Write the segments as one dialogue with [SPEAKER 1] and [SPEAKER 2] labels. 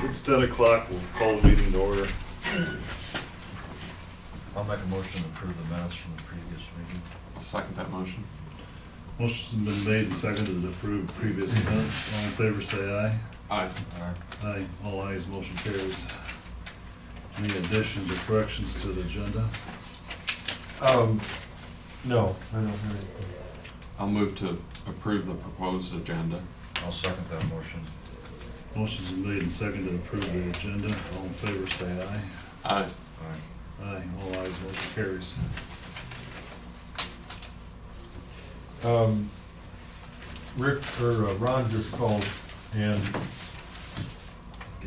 [SPEAKER 1] It's 10 o'clock, we'll call the meeting to order.
[SPEAKER 2] I'll make a motion to approve the minutes from the previous meeting.
[SPEAKER 3] I'll second that motion.
[SPEAKER 1] Motion's been made and seconded to approve previous minutes. All in favor say aye.
[SPEAKER 3] Aye.
[SPEAKER 1] Aye. All ayes, motion carries. Any additions or corrections to the agenda?
[SPEAKER 4] No, I don't have anything.
[SPEAKER 3] I'll move to approve the proposed agenda.
[SPEAKER 2] I'll second that motion.
[SPEAKER 1] Motion's been made and seconded to approve the agenda. All in favor say aye.
[SPEAKER 3] Aye.
[SPEAKER 2] Aye.
[SPEAKER 1] Aye. All ayes, motion carries.
[SPEAKER 4] Ron just called and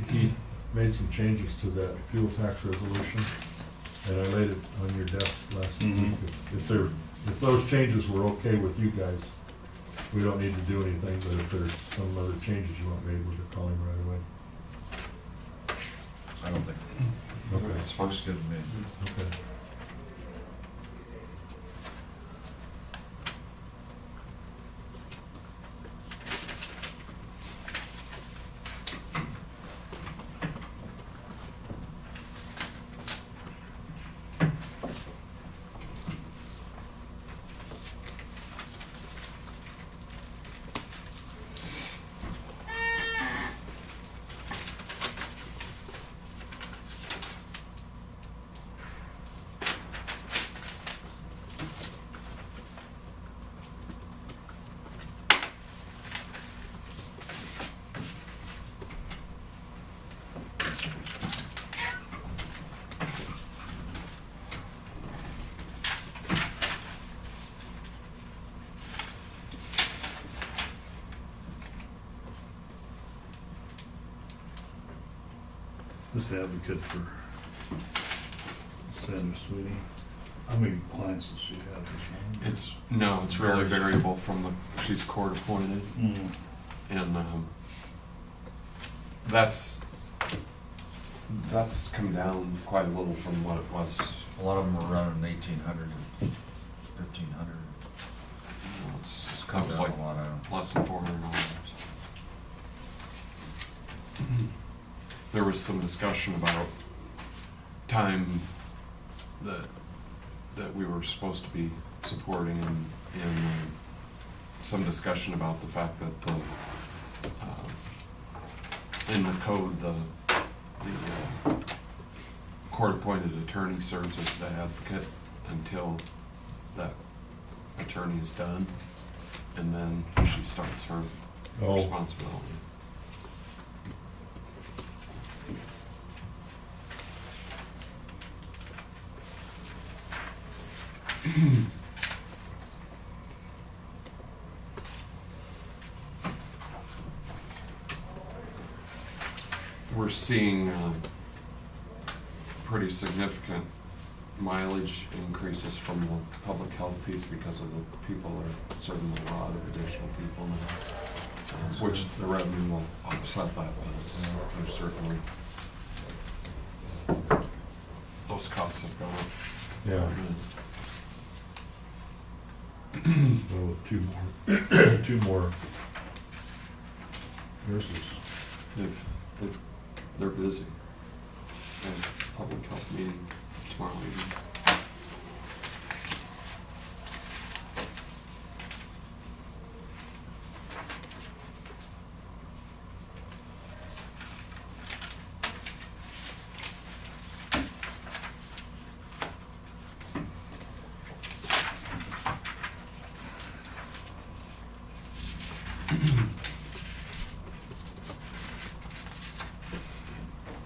[SPEAKER 4] he made some changes to that fuel tax resolution. And I laid it on your desk last
[SPEAKER 1] Mhm.
[SPEAKER 4] week. If those changes were okay with you guys, we don't need to do anything, but if there's some other changes you want made, we'll just call him right away.
[SPEAKER 2] I don't think,
[SPEAKER 4] Okay.
[SPEAKER 2] it's looks good to me.
[SPEAKER 4] Okay.
[SPEAKER 1] This advocate for Sandra Sweeney. How many clients does she have this morning?
[SPEAKER 3] It's really variable from she's court appointed,
[SPEAKER 1] Mm.
[SPEAKER 3] and that's come down quite a little from what it was.
[SPEAKER 2] A lot of them were running 1,800 and 1,500.
[SPEAKER 3] It's
[SPEAKER 2] Come
[SPEAKER 3] that was
[SPEAKER 2] down
[SPEAKER 3] like
[SPEAKER 2] a lot, I don't.
[SPEAKER 3] less than $400. There was some discussion about time that we were supposed to be supporting, and some discussion about the fact that the in the code the court-appointed attorney serves as the advocate until that attorney is done, and then she starts her responsibility. We're seeing pretty significant mileage increases from the public health piece because of the people that are serving a lot of additional people now, which the revenue will offset that, but there's certainly those costs have gone up.
[SPEAKER 4] Yeah. Oh, two more nurses.
[SPEAKER 3] They're busy. They have a public health meeting tomorrow evening.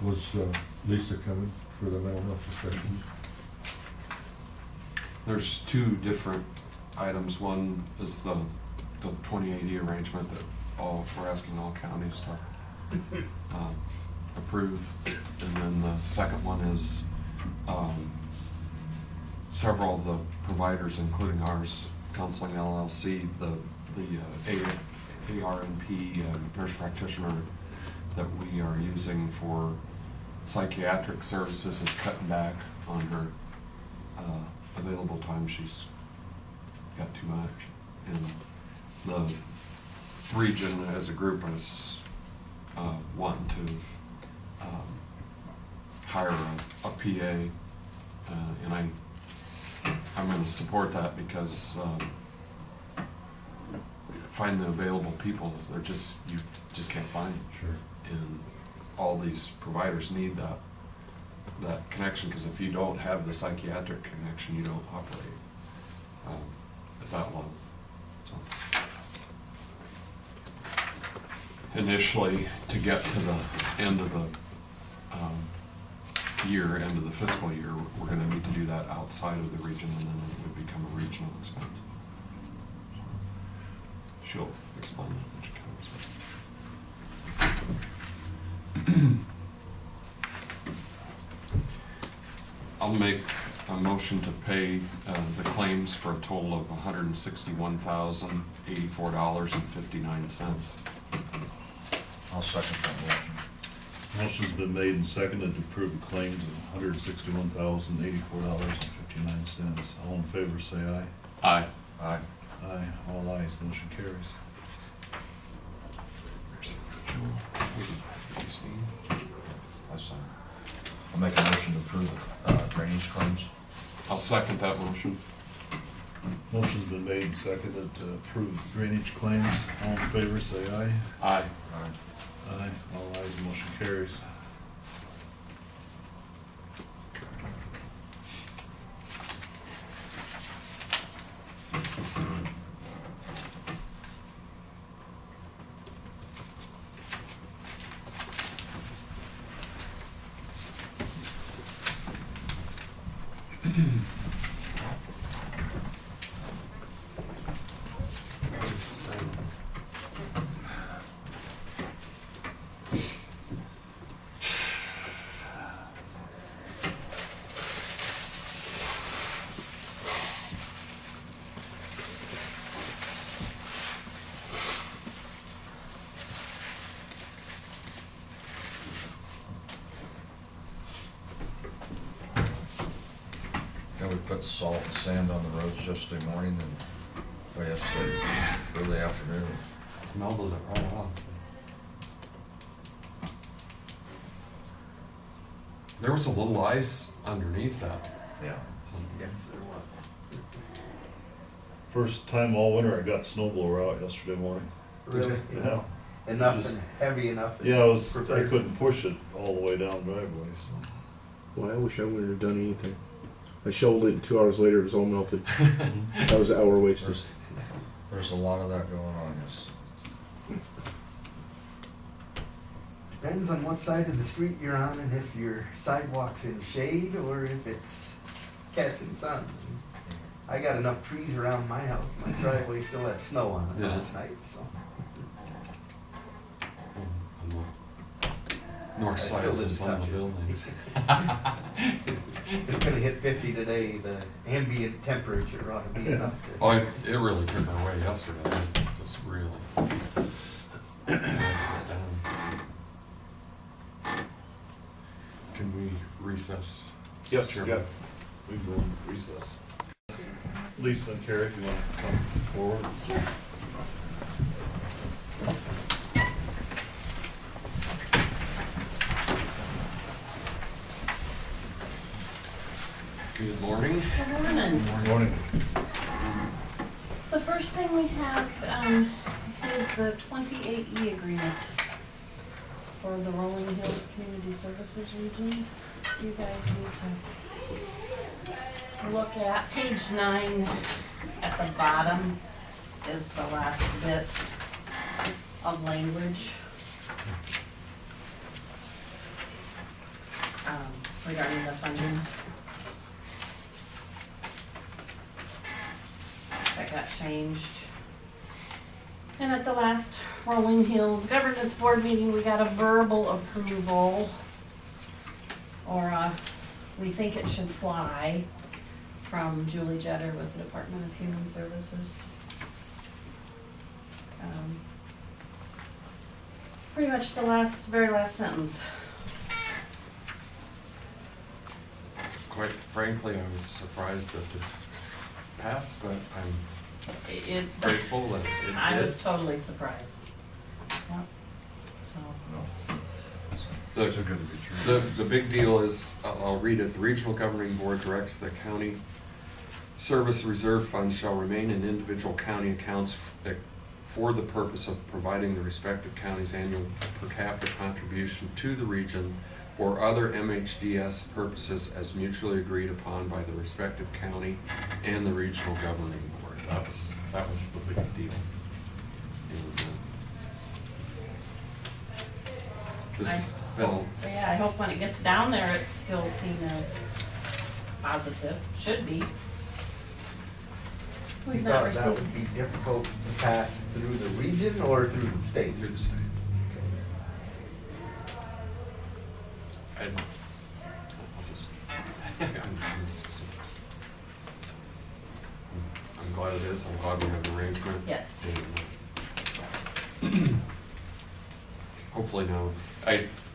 [SPEAKER 4] Was Lisa coming for the mental health inspection?
[SPEAKER 3] There's two different items. One is the 2080 arrangement that we're asking all counties to approve, and then the second one is several of the providers, including ours, Counseling LLC, the ARNP nurse practitioner that we are using for psychiatric services is cutting back on her available time. She's got too much, and the region as a group is wanting to hire a PA, and I'm gonna support that because, find the available people, they're just, you just can't find them.
[SPEAKER 4] Sure.
[SPEAKER 3] And all these providers need that connection, because if you don't have the psychiatric connection, you don't operate at that level. So, initially, to get to the end of the year, end of the fiscal year, we're gonna need to do that outside of the region, and then it would become a regional expense. She'll explain that when she comes. I'll make a motion to pay the claims for a total of $161,084.59.
[SPEAKER 2] I'll second that motion.
[SPEAKER 1] Motion's been made and seconded to approve the claims of $161,084.59. All in favor, say aye.
[SPEAKER 3] Aye.
[SPEAKER 2] Aye.
[SPEAKER 1] Aye, all ayes, motion carries.
[SPEAKER 2] I'll make a motion to approve drainage claims.
[SPEAKER 3] I'll second that motion.
[SPEAKER 1] Motion's been made and seconded to approve drainage claims. All in favor, say aye.
[SPEAKER 3] Aye.
[SPEAKER 2] Aye.
[SPEAKER 1] Aye, all ayes, motion carries.
[SPEAKER 2] Yeah, we put salt and sand on the roads yesterday morning and, yesterday early afternoon.
[SPEAKER 3] Melted it right off. There was a little ice underneath that.
[SPEAKER 2] Yeah.
[SPEAKER 5] Yes, there was.
[SPEAKER 1] First time all winter I got snow blower out yesterday morning.
[SPEAKER 5] Really?
[SPEAKER 1] Yeah.
[SPEAKER 5] Enough
[SPEAKER 1] Just-
[SPEAKER 5] and heavy enough. that
[SPEAKER 1] Yeah, I
[SPEAKER 5] prepared.
[SPEAKER 1] couldn't push it all the way down driveway, so.
[SPEAKER 6] Well, I wish I wouldn't have done anything. I shoveled it, and 2 hours later it was all melted. That was an hour wasted.
[SPEAKER 2] There's a lot of that going on, yes.
[SPEAKER 5] Depends on what side of the street you're on and if your sidewalk's in shade or if it's catching sun. I got enough trees around my house. My driveway still had snow on it
[SPEAKER 3] Yeah.
[SPEAKER 5] last night, so.
[SPEAKER 3] North
[SPEAKER 5] I
[SPEAKER 3] sides
[SPEAKER 5] still
[SPEAKER 3] of
[SPEAKER 5] didn't
[SPEAKER 3] some of the
[SPEAKER 5] touch it.
[SPEAKER 3] buildings.
[SPEAKER 5] It's gonna hit 50 today. The ambient temperature ought to be enough to.
[SPEAKER 3] Oh, it really took my way yesterday, just really. Can we recess?
[SPEAKER 1] Yes,
[SPEAKER 3] Sure.
[SPEAKER 1] yeah. We can go into recess. Lisa and Carrie, if you want to come forward.
[SPEAKER 3] Good morning.
[SPEAKER 7] Good morning.
[SPEAKER 1] Good morning.
[SPEAKER 7] The first thing we have is the 28E agreement for the Rolling Hills Community Services Region. You guys need to look at page 9 at the bottom is the last bit of language regarding the funding. That got changed. And at the last Rolling Hills Governance Board meeting, we got a verbal approval, or we think it should fly, from Julie Jetter with the Department of Human Services. Pretty much the very last sentence.
[SPEAKER 3] Quite frankly, I was surprised that this passed, but I'm
[SPEAKER 7] It,
[SPEAKER 3] grateful that it did.
[SPEAKER 7] I was totally surprised. Yep. So,
[SPEAKER 2] The- Too good to be true.
[SPEAKER 3] The big deal is, I'll read it, the Regional Governing Board directs the county service reserve funds shall remain in individual county accounts for the purpose of providing the respective county's annual per capita contribution to the region or other MHDS purposes as mutually agreed upon by the respective county and the Regional Governing Board. That was the big deal. And, this has been,
[SPEAKER 7] Yeah, I hope when it gets down there, it's still seen as positive, should be.
[SPEAKER 5] You
[SPEAKER 7] We've not
[SPEAKER 5] thought that would
[SPEAKER 7] received,
[SPEAKER 5] be difficult to pass through the region or through the state?
[SPEAKER 3] through the state. I'm glad it is. I'm glad we have an arrangement.
[SPEAKER 7] yes.
[SPEAKER 3] And, hopefully now,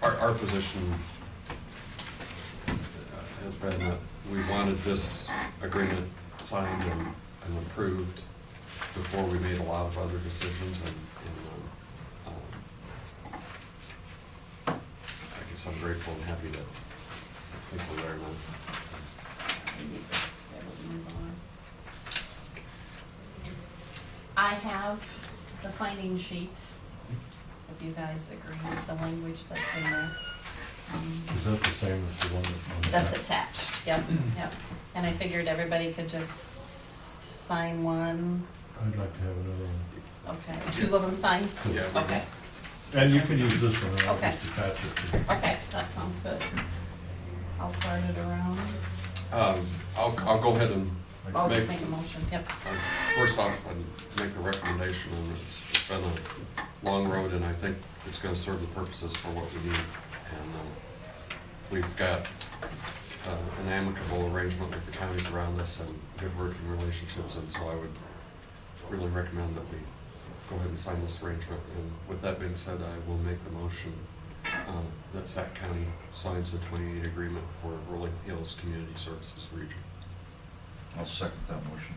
[SPEAKER 3] our position has been that we wanted this agreement signed and approved before we made a lot of other decisions, and I guess I'm grateful and happy that people are there now.
[SPEAKER 7] We need this to be able to move on. I have the signing sheet, if you guys agree with the language that's in there.
[SPEAKER 4] Is that the same as the one that's on the
[SPEAKER 7] That's
[SPEAKER 4] back?
[SPEAKER 7] attached, yep, yep. And I figured everybody could just sign one,
[SPEAKER 4] I'd like to have another one.
[SPEAKER 7] okay, two of them signed?
[SPEAKER 3] Yeah, we-
[SPEAKER 7] Okay,
[SPEAKER 4] And you can use this one, and I'll
[SPEAKER 7] Okay.
[SPEAKER 4] just attach it to.
[SPEAKER 7] okay, that sounds good. I'll start it around.
[SPEAKER 3] I'll go ahead and
[SPEAKER 7] I'll
[SPEAKER 3] make,
[SPEAKER 7] make a motion, yep.
[SPEAKER 3] first off, I'd make the recommendation, and it's been a long road, and I think it's gonna serve the purposes for what we need. And we've got an amicable arrangement with the counties around this and good working relationships, and so I would really recommend that we go ahead and sign this arrangement. And with that being said, I will make the motion that Sac County signs the 28 agreement for Rolling Hills Community Services Region.
[SPEAKER 2] I'll second that motion.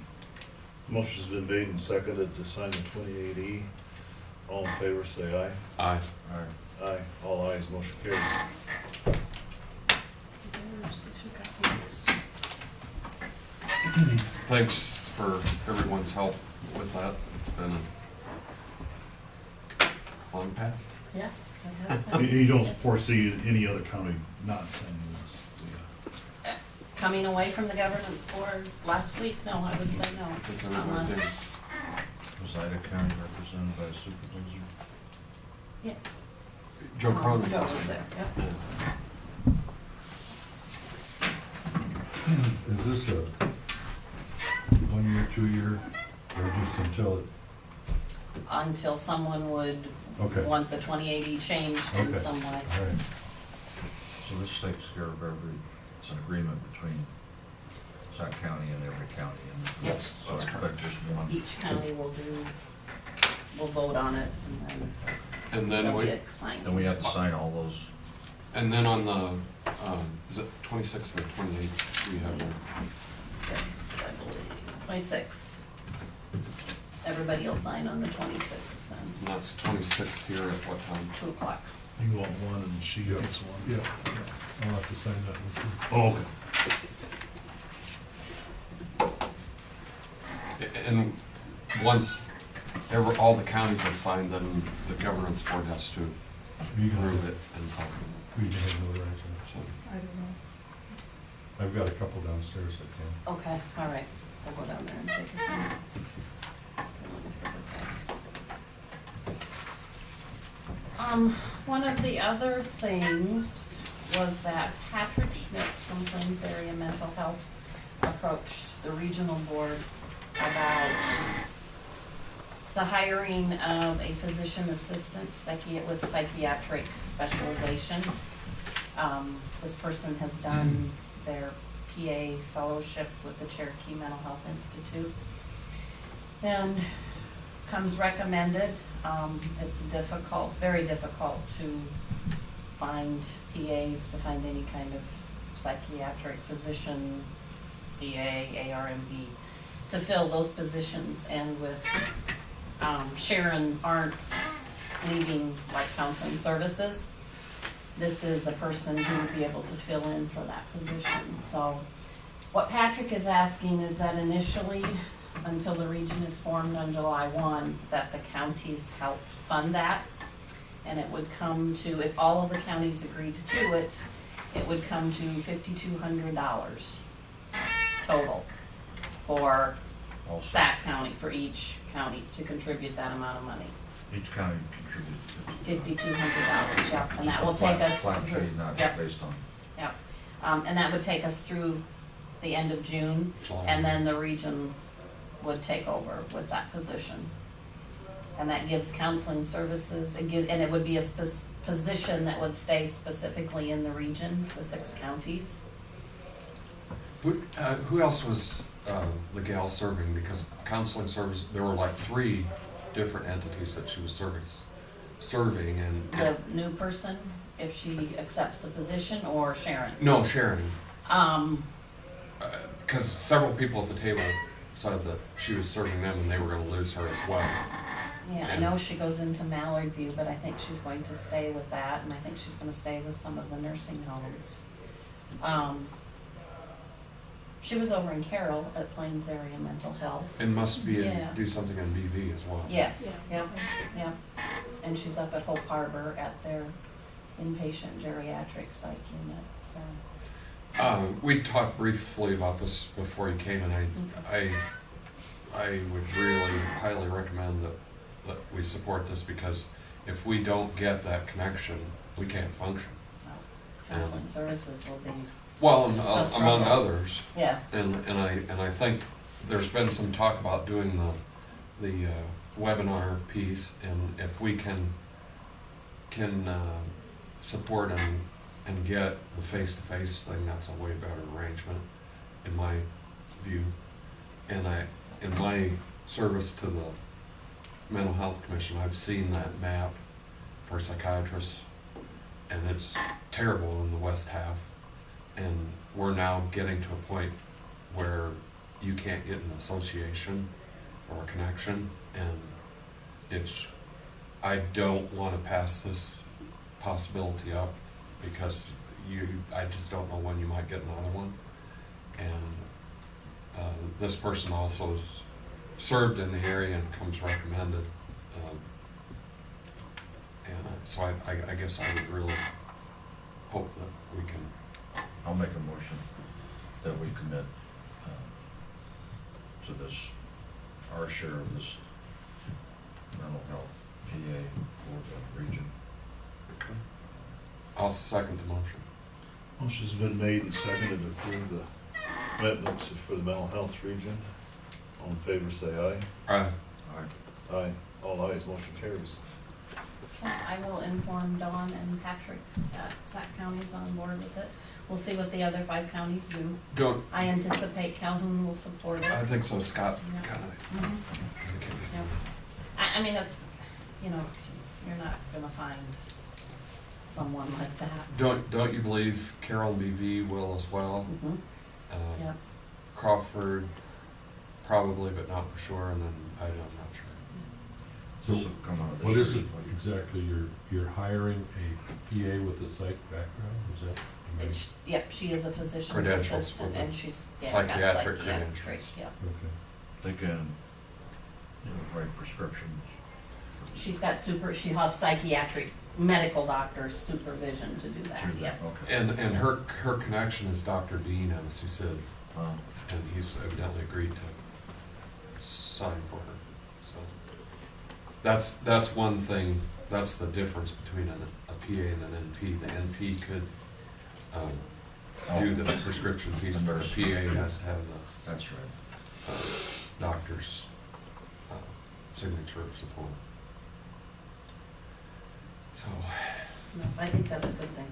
[SPEAKER 1] Motion's been made and seconded to sign the 28E. All in favor, say aye.
[SPEAKER 3] Aye.
[SPEAKER 2] All right.
[SPEAKER 1] Aye. All ayes, motion carries.
[SPEAKER 3] Thanks for everyone's help with that. It's been a long path.
[SPEAKER 7] Yes, it has
[SPEAKER 1] You
[SPEAKER 7] been.
[SPEAKER 1] you don't foresee any other county not sending this, do you?
[SPEAKER 7] Coming away from the governance board last week, no, I would say no.
[SPEAKER 3] I think everybody
[SPEAKER 7] Unless,
[SPEAKER 3] thinks.
[SPEAKER 2] Was Ida County represented by a supervisor?
[SPEAKER 7] yes.
[SPEAKER 3] Joe Cronin.
[SPEAKER 7] Joe was there, yep.
[SPEAKER 4] Is this a 1 year, 2 year, or just until it?
[SPEAKER 7] Until someone would
[SPEAKER 4] Okay.
[SPEAKER 7] want the 2080 changed in
[SPEAKER 4] Okay.
[SPEAKER 7] some way.
[SPEAKER 4] All right.
[SPEAKER 2] So this takes care of it's an agreement between Sac County and every county. And
[SPEAKER 7] Yes.
[SPEAKER 2] So I expect just one.
[SPEAKER 7] Each county will vote on it and
[SPEAKER 3] And
[SPEAKER 7] then
[SPEAKER 3] then
[SPEAKER 7] there'll be
[SPEAKER 3] we,
[SPEAKER 7] a signing.
[SPEAKER 2] Then we have to sign all those.
[SPEAKER 3] and then on the, is it 26th or 28th? We have one.
[SPEAKER 7] 26th, I believe, 26th. Everybody will sign on the 26th then,
[SPEAKER 3] And that's 26th here at what time?
[SPEAKER 7] 2 o'clock.
[SPEAKER 1] You want one and she gets one?
[SPEAKER 4] Yeah, I'll have to sign that one
[SPEAKER 1] Oh, okay.
[SPEAKER 3] And once all the counties have signed, then the governance board has to
[SPEAKER 4] too. You can
[SPEAKER 3] approve
[SPEAKER 4] have
[SPEAKER 3] it and sign it.
[SPEAKER 4] You can have notarized it.
[SPEAKER 3] So,
[SPEAKER 7] I don't know.
[SPEAKER 4] I've got a couple downstairs that can.
[SPEAKER 7] Okay, all right, I'll go down there and take a sign. One of the other things was that Patrick Schmitz from Plains Area Mental Health approached the regional board about the hiring of a physician assistant with psychiatric specialization. This person has done their PA fellowship with the Cherokee Mental Health Institute and comes recommended. It's difficult, very difficult to find PAs, to find any kind of psychiatric physician, PA, ARMB, to fill those positions. And with Sharon Arntz leaving Life Counseling Services, this is a person who would be able to fill in for that position. So what Patrick is asking is that initially, until the region is formed on July 1, that the counties help fund that. And it would come to, if all of the counties agreed to do it, it would come to $5,200 total for
[SPEAKER 2] Also,
[SPEAKER 7] Sac County, for each county to contribute that amount of money.
[SPEAKER 2] each county contributes.
[SPEAKER 7] $5,200, yep, and that
[SPEAKER 2] Just a
[SPEAKER 7] will take
[SPEAKER 2] flat-
[SPEAKER 7] us.
[SPEAKER 2] Flat fee, not
[SPEAKER 7] Yep.
[SPEAKER 2] based on.
[SPEAKER 7] Yep, and that would take us through the end of June,
[SPEAKER 3] July.
[SPEAKER 7] and then the region would take over with that position. And that gives counseling services, and it would be a position that would stay specifically in the region, the 6 counties.
[SPEAKER 3] Who else was the gal serving? Because counseling service, there were like 3 different entities that she was serving, and
[SPEAKER 7] The new person, if she accepts the position, or Sharon.
[SPEAKER 3] no, Sharon.
[SPEAKER 7] Um,
[SPEAKER 3] Because several people at the table said that she was serving them, and they were going to lose her as well.
[SPEAKER 7] yeah, I know she goes into Mallard View, but I think she's going to stay with that, and I think she's gonna stay with some of the nursing homes. She was over in Carroll at Plains Area Mental Health.
[SPEAKER 3] And must be
[SPEAKER 7] Yeah.
[SPEAKER 3] do something in BV as well.
[SPEAKER 7] Yes, yep, yep. And she's up at Hope Harbor at their inpatient geriatric psych unit, so.
[SPEAKER 3] We talked briefly about this before you came, and I would really highly recommend that we support this, because if we don't get that connection, we can't function.
[SPEAKER 7] Counseling services will be,
[SPEAKER 3] Well,
[SPEAKER 7] A struggle.
[SPEAKER 3] among others,
[SPEAKER 7] yeah,
[SPEAKER 3] and I think there's been some talk about doing the webinar piece, and if we can support and get the face-to-face thing, that's a way better arrangement, in my view. And in my service to the Mental Health Commission, I've seen that map for psychiatrists, and it's terrible in the west half. And we're now getting to a point where you can't get an association or a connection, and I don't want to pass this possibility up, because I just don't know when you might get another one. And this person also has served in the area and comes recommended. And so I guess I would really hope that we can.
[SPEAKER 2] I'll make a motion that we commit to this, our share of this mental health PA for the region.
[SPEAKER 3] I'll second the motion.
[SPEAKER 1] Motion's been made and seconded to approve the commitment for the mental health region. All in favor, say aye.
[SPEAKER 3] Aye.
[SPEAKER 2] Aye.
[SPEAKER 1] Aye. All ayes, motion carries.
[SPEAKER 7] I will inform Dawn and Patrick that Sac County's on board with it. We'll see what the other 5 counties do.
[SPEAKER 3] Don't,
[SPEAKER 7] I anticipate Calhoun will support it.
[SPEAKER 3] I think so, Scott
[SPEAKER 7] Yeah.
[SPEAKER 3] kind of
[SPEAKER 7] Mhm.
[SPEAKER 3] indicated.
[SPEAKER 7] Yep. I mean, that's, you're not gonna find someone like that.
[SPEAKER 3] Don't you believe Carroll BV will as well?
[SPEAKER 7] Mhm. Yep.
[SPEAKER 3] Crawford, probably, but not for sure, and then I'm not sure.
[SPEAKER 4] So
[SPEAKER 2] This will come out of this
[SPEAKER 4] what is it
[SPEAKER 2] year's budget.
[SPEAKER 4] exactly, you're hiring a PA with a psych background, is that?
[SPEAKER 7] Yep, she is a physician's
[SPEAKER 3] Credentials
[SPEAKER 7] assistant,
[SPEAKER 3] with
[SPEAKER 7] and she's, got
[SPEAKER 3] psychiatric
[SPEAKER 7] psychiatric,
[SPEAKER 3] credentials.
[SPEAKER 7] yeah.
[SPEAKER 4] Okay.
[SPEAKER 2] They can, write prescriptions.
[SPEAKER 7] She's got she'll have psychiatric medical doctor's supervision to do that,
[SPEAKER 2] Through
[SPEAKER 7] yeah.
[SPEAKER 2] that, okay.
[SPEAKER 3] And her connection is Dr. Dean out of CSID,
[SPEAKER 2] Um,
[SPEAKER 3] and he's evidently agreed to sign for her, so. That's one thing, that's the difference between a PA and an NP. The NP could do the prescription piece, but a PA has to have
[SPEAKER 2] That's right.
[SPEAKER 3] the doctor's signature of support. So,
[SPEAKER 7] No, I think that's a good thing.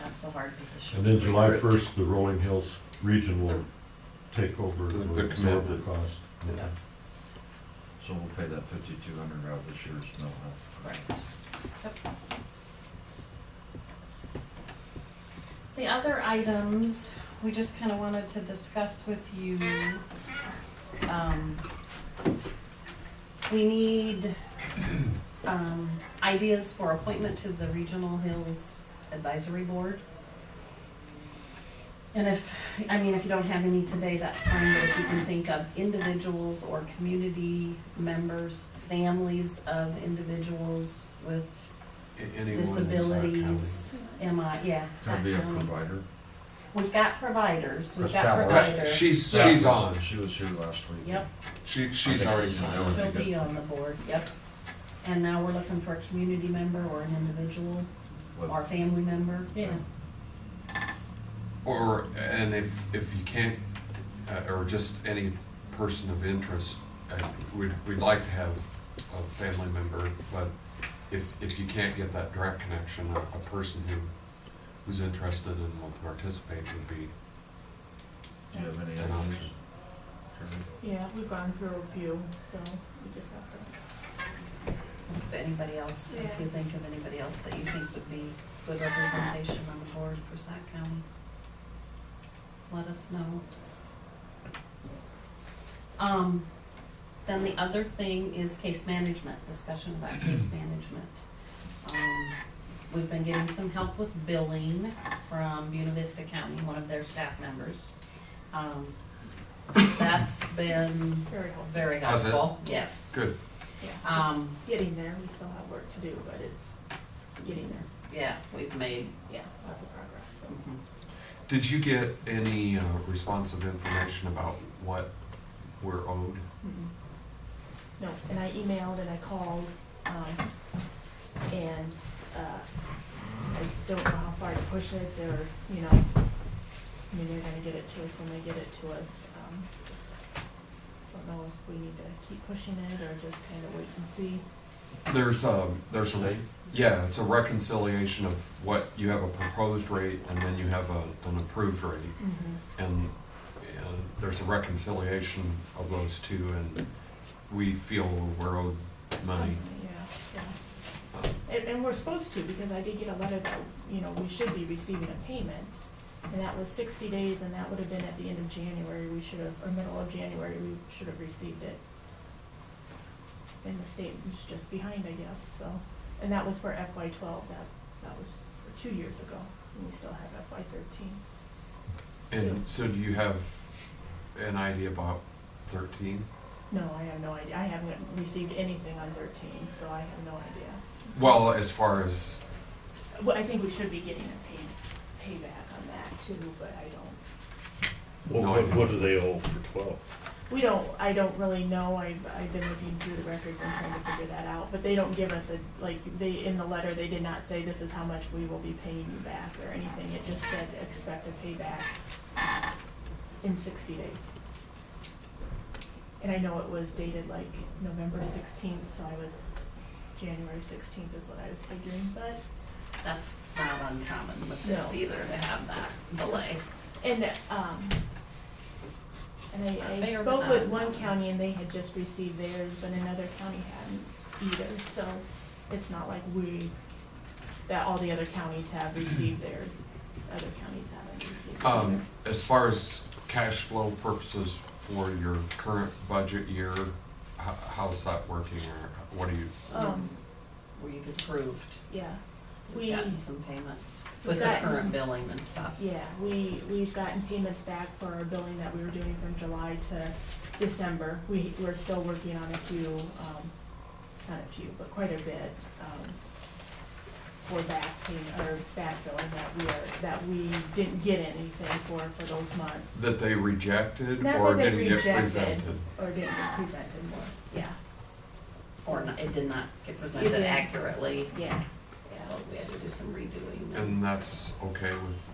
[SPEAKER 7] That's a hard position.
[SPEAKER 4] And then July 1st, the Rolling Hills region will take over,
[SPEAKER 3] The
[SPEAKER 4] will absorb the
[SPEAKER 3] commitment.
[SPEAKER 4] cost.
[SPEAKER 7] Yeah.
[SPEAKER 2] So we'll pay that 5,200 out of this year's mental health.
[SPEAKER 7] Right. Yep. The other items, we just kind of wanted to discuss with you. We need, ideas for appointment to the Regional Hills Advisory Board. And if you don't have any today, that's fine, but if you can think of individuals or community members, families of individuals with
[SPEAKER 3] Anyone in Sac
[SPEAKER 7] disabilities,
[SPEAKER 2] Gotta
[SPEAKER 7] Sac
[SPEAKER 2] be a
[SPEAKER 7] County.
[SPEAKER 2] provider.
[SPEAKER 7] We've got providers, we've
[SPEAKER 2] Chris
[SPEAKER 7] got
[SPEAKER 2] Powell.
[SPEAKER 3] County.
[SPEAKER 7] providers.
[SPEAKER 3] She's
[SPEAKER 2] Yeah,
[SPEAKER 3] on.
[SPEAKER 2] She was here last week.
[SPEAKER 7] Yep,
[SPEAKER 3] She's already
[SPEAKER 2] That
[SPEAKER 3] signed.
[SPEAKER 2] would be
[SPEAKER 7] she'll
[SPEAKER 2] good.
[SPEAKER 7] be on the board, yep. And now we're looking for a community member or an individual
[SPEAKER 2] With-
[SPEAKER 7] or family member, yeah.
[SPEAKER 3] And if you can't, or just any person of interest, we'd like to have a family member, but if you can't get that direct connection, a person who's interested and will participate would be.
[SPEAKER 2] Do you have any
[SPEAKER 3] an
[SPEAKER 2] others?
[SPEAKER 3] option.
[SPEAKER 8] Yeah, we've gone through a few, so we just have to.
[SPEAKER 7] If anybody else, if
[SPEAKER 8] Yeah.
[SPEAKER 7] you think of anybody else that you think would be good representation on the board for Sac County, let us know. Then the other thing is case management, discussion about case management. We've been getting some help with billing from Buena Vista County, one of their staff members. That's been
[SPEAKER 8] Very helpful.
[SPEAKER 7] very
[SPEAKER 3] Has it?
[SPEAKER 7] helpful, yes.
[SPEAKER 3] Good.
[SPEAKER 8] Yeah, it's getting there, we still have work to do, but it's getting there.
[SPEAKER 7] Yeah, we've made,
[SPEAKER 8] Yeah, lots of progress, so.
[SPEAKER 7] mhm.
[SPEAKER 3] Did you get any responsive information about what we're owed?
[SPEAKER 8] Mhm. No, and I emailed and I called, and, I don't know how far to push it, or, I mean, they're gonna get it to us when they get it to us, just don't know if we need to keep pushing it, or just kind of wait and see.
[SPEAKER 3] There's a, yeah, it's a reconciliation of what, you have a proposed rate and then you have an approved rate. And there's a reconciliation of those two, and we feel we're owed money.
[SPEAKER 8] Yeah, yeah. And we're supposed to, because I did get a letter that, we should be receiving a payment. And that was 60 days, and that would have been at the end of January, or middle of January, we should have received it. And the state was just behind, I guess, so. And that was for FY12, that was for 2 years ago, and we still have FY13.
[SPEAKER 3] And so do you have an idea about 13?
[SPEAKER 8] No, I have no idea, I haven't received anything on 13, so I have no idea.
[SPEAKER 3] Well, as far as,
[SPEAKER 8] Well, I think we should be getting a payback on that too, but I don't.
[SPEAKER 3] No idea.
[SPEAKER 1] What do they owe for 12?
[SPEAKER 8] I don't really know, I've been looking through the records and trying to figure that out, but they don't give us in the letter, they did not say this is how much we will be paying you back or anything, it just said expect a payback in 60 days. And I know it was dated like November 16th, so January 16th is what I was figuring, but.
[SPEAKER 7] That's not uncommon with this
[SPEAKER 8] No.
[SPEAKER 7] either, to have that delay.
[SPEAKER 8] And, I
[SPEAKER 7] Fair,
[SPEAKER 8] spoke
[SPEAKER 7] but
[SPEAKER 8] with
[SPEAKER 7] not
[SPEAKER 8] one
[SPEAKER 7] uncommon.
[SPEAKER 8] county and they had just received theirs, but another county hadn't either, so it's not like that all the other counties have received theirs, other counties haven't received theirs.
[SPEAKER 3] as far as cash flow purposes for your current budget year, how's that working, or what do you?
[SPEAKER 7] We've approved,
[SPEAKER 8] Yeah,
[SPEAKER 7] we've gotten some payments
[SPEAKER 8] we've
[SPEAKER 7] with the
[SPEAKER 8] gotten-
[SPEAKER 7] current billing and stuff.
[SPEAKER 8] yeah, we've gotten payments back for our billing that we were doing from July to December. We're still working on a few, not a few, but quite a bit, for back payment, or back billing that we didn't get anything for those months.
[SPEAKER 3] That they rejected
[SPEAKER 8] Not
[SPEAKER 3] or
[SPEAKER 8] that they
[SPEAKER 3] didn't get
[SPEAKER 8] rejected,
[SPEAKER 3] presented?
[SPEAKER 8] or didn't get presented more, yeah.
[SPEAKER 7] Or
[SPEAKER 8] So,
[SPEAKER 7] not, it did not get presented
[SPEAKER 8] didn't.
[SPEAKER 7] accurately,
[SPEAKER 8] Yeah, yeah.
[SPEAKER 7] so we had to do some redoing.
[SPEAKER 3] And that's okay with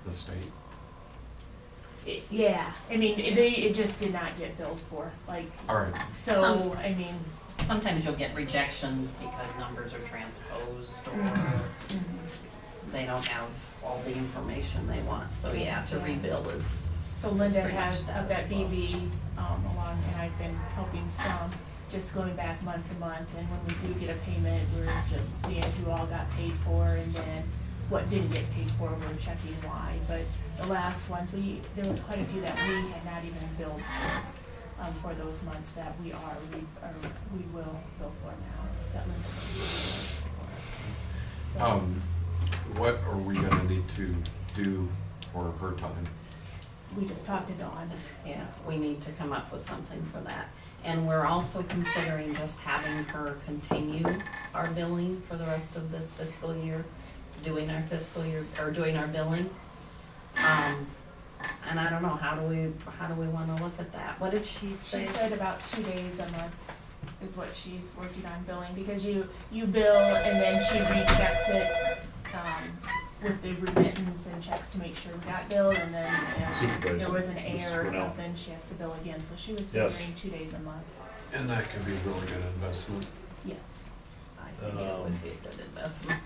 [SPEAKER 3] the state?
[SPEAKER 8] Yeah, I mean, it just did not get billed for, like,
[SPEAKER 3] All right,
[SPEAKER 8] so,
[SPEAKER 7] Some-
[SPEAKER 8] I mean.
[SPEAKER 7] Sometimes you'll get rejections because numbers are transposed or
[SPEAKER 8] Mhm.
[SPEAKER 7] they don't have all the information they want, so yeah, to
[SPEAKER 8] Yeah.
[SPEAKER 7] rebill is.
[SPEAKER 8] So
[SPEAKER 7] is
[SPEAKER 8] Linda
[SPEAKER 7] pretty much
[SPEAKER 8] has, I've
[SPEAKER 7] status
[SPEAKER 8] got
[SPEAKER 7] quo.
[SPEAKER 8] BB, along, and I've been helping some, just going back month to month, and when we do get a payment, we're just seeing who all got paid for, and then what didn't get paid for, we're checking why, but the last ones, there was quite a few that we had not even billed for those months that we will bill for now, that Linda. So,
[SPEAKER 3] What are we gonna need to do for her time?
[SPEAKER 8] we just talked to Dawn.
[SPEAKER 7] Yeah, we need to come up with something for that. And we're also considering just having her continue our billing for the rest of this fiscal year, doing our fiscal year, or doing our billing. And I don't know, how do we wanna look at that? What did she say?
[SPEAKER 8] She said about 2 days a month is what she's working on billing, because you bill and then she rechecks it, with the remittance and checks to make sure we got billed, and then if
[SPEAKER 1] Supervisor,
[SPEAKER 8] there was an
[SPEAKER 1] this is
[SPEAKER 8] error or
[SPEAKER 1] for now.
[SPEAKER 8] something, she has to bill again, so she was
[SPEAKER 1] Yes.
[SPEAKER 8] figuring 2 days a month.
[SPEAKER 3] And that could be a really good investment.
[SPEAKER 8] Yes.
[SPEAKER 7] I think this would be a good investment.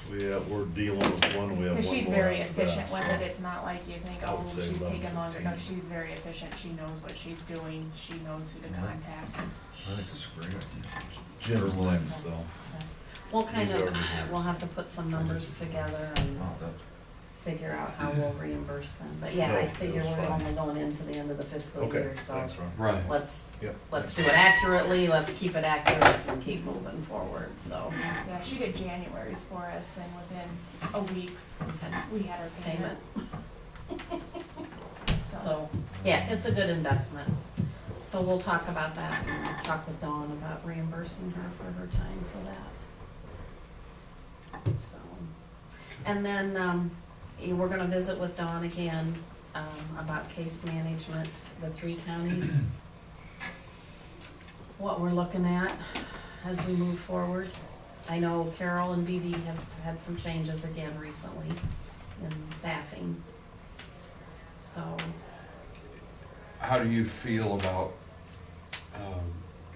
[SPEAKER 1] We're dealing with one, we have one
[SPEAKER 8] Because she's
[SPEAKER 1] going
[SPEAKER 8] very
[SPEAKER 1] on with that,
[SPEAKER 8] efficient with
[SPEAKER 1] so-
[SPEAKER 8] it, it's not like you think,
[SPEAKER 1] I
[SPEAKER 8] oh,
[SPEAKER 1] would say
[SPEAKER 8] she's
[SPEAKER 1] about
[SPEAKER 8] taking longer, no,
[SPEAKER 1] 15.
[SPEAKER 8] she's very efficient, she knows what she's doing, she knows who to
[SPEAKER 2] Mhm.
[SPEAKER 8] contact.
[SPEAKER 2] I think it's a great idea.
[SPEAKER 1] Jim's
[SPEAKER 2] Her line.
[SPEAKER 1] next, so.
[SPEAKER 7] We'll kind
[SPEAKER 1] These
[SPEAKER 7] of,
[SPEAKER 1] are reimbursed.
[SPEAKER 7] we'll have to put some numbers together and
[SPEAKER 2] Oh, that-
[SPEAKER 7] figure out how we'll reimburse them. But yeah, I
[SPEAKER 1] No,
[SPEAKER 7] figure
[SPEAKER 1] that's
[SPEAKER 7] we're
[SPEAKER 1] fine.
[SPEAKER 7] only going into the end of the fiscal
[SPEAKER 1] Okay,
[SPEAKER 7] year, so
[SPEAKER 1] thanks, Ron.
[SPEAKER 3] Right.
[SPEAKER 7] let's
[SPEAKER 1] Yep.
[SPEAKER 7] do it accurately, let's keep it accurate and keep moving forward, so.
[SPEAKER 8] Yeah, she did January's for us, and within a week, we had our payment.
[SPEAKER 7] So, yeah, it's a good investment. So we'll talk about that and talk with Dawn about reimbursing her for her time for that. So, and then, we're gonna visit with Dawn again, about case management, the 3 counties. What we're looking at as we move forward. I know Carol and BB have had some changes again recently in staffing. So,
[SPEAKER 3] How do you feel about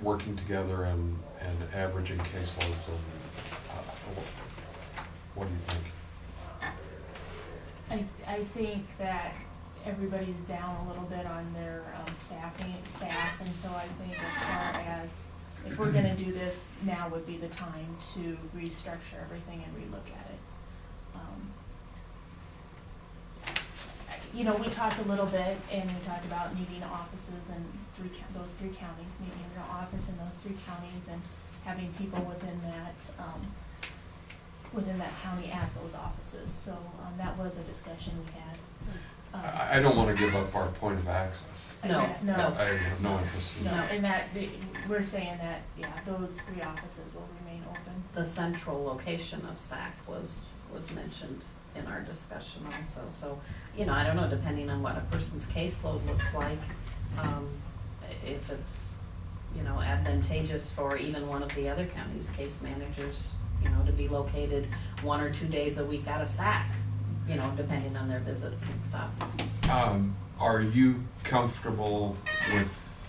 [SPEAKER 3] working together and averaging caseloads, and what do you think?
[SPEAKER 8] I think that everybody's down a little bit on their staff, and so I think as far as, if we're gonna do this, now would be the time to restructure everything and relook at it. You know, we talked a little bit, and we talked about needing offices in those 3 counties, needing an office in those 3 counties, and having people within that county at those offices, so, that was a discussion we had.
[SPEAKER 3] I don't want to give up our point of access.
[SPEAKER 7] No,
[SPEAKER 8] No.
[SPEAKER 3] I have no interest in
[SPEAKER 8] No,
[SPEAKER 3] that.
[SPEAKER 8] and that, we're saying that, yeah, those 3 offices will remain open.
[SPEAKER 7] the central location of SAC was mentioned in our discussion also. So, I don't know, depending on what a person's caseload looks like, if it's, advantageous for even one of the other counties' case managers, to be located 1 or 2 days a week out of SAC, depending on their visits and stuff.
[SPEAKER 3] Are you comfortable with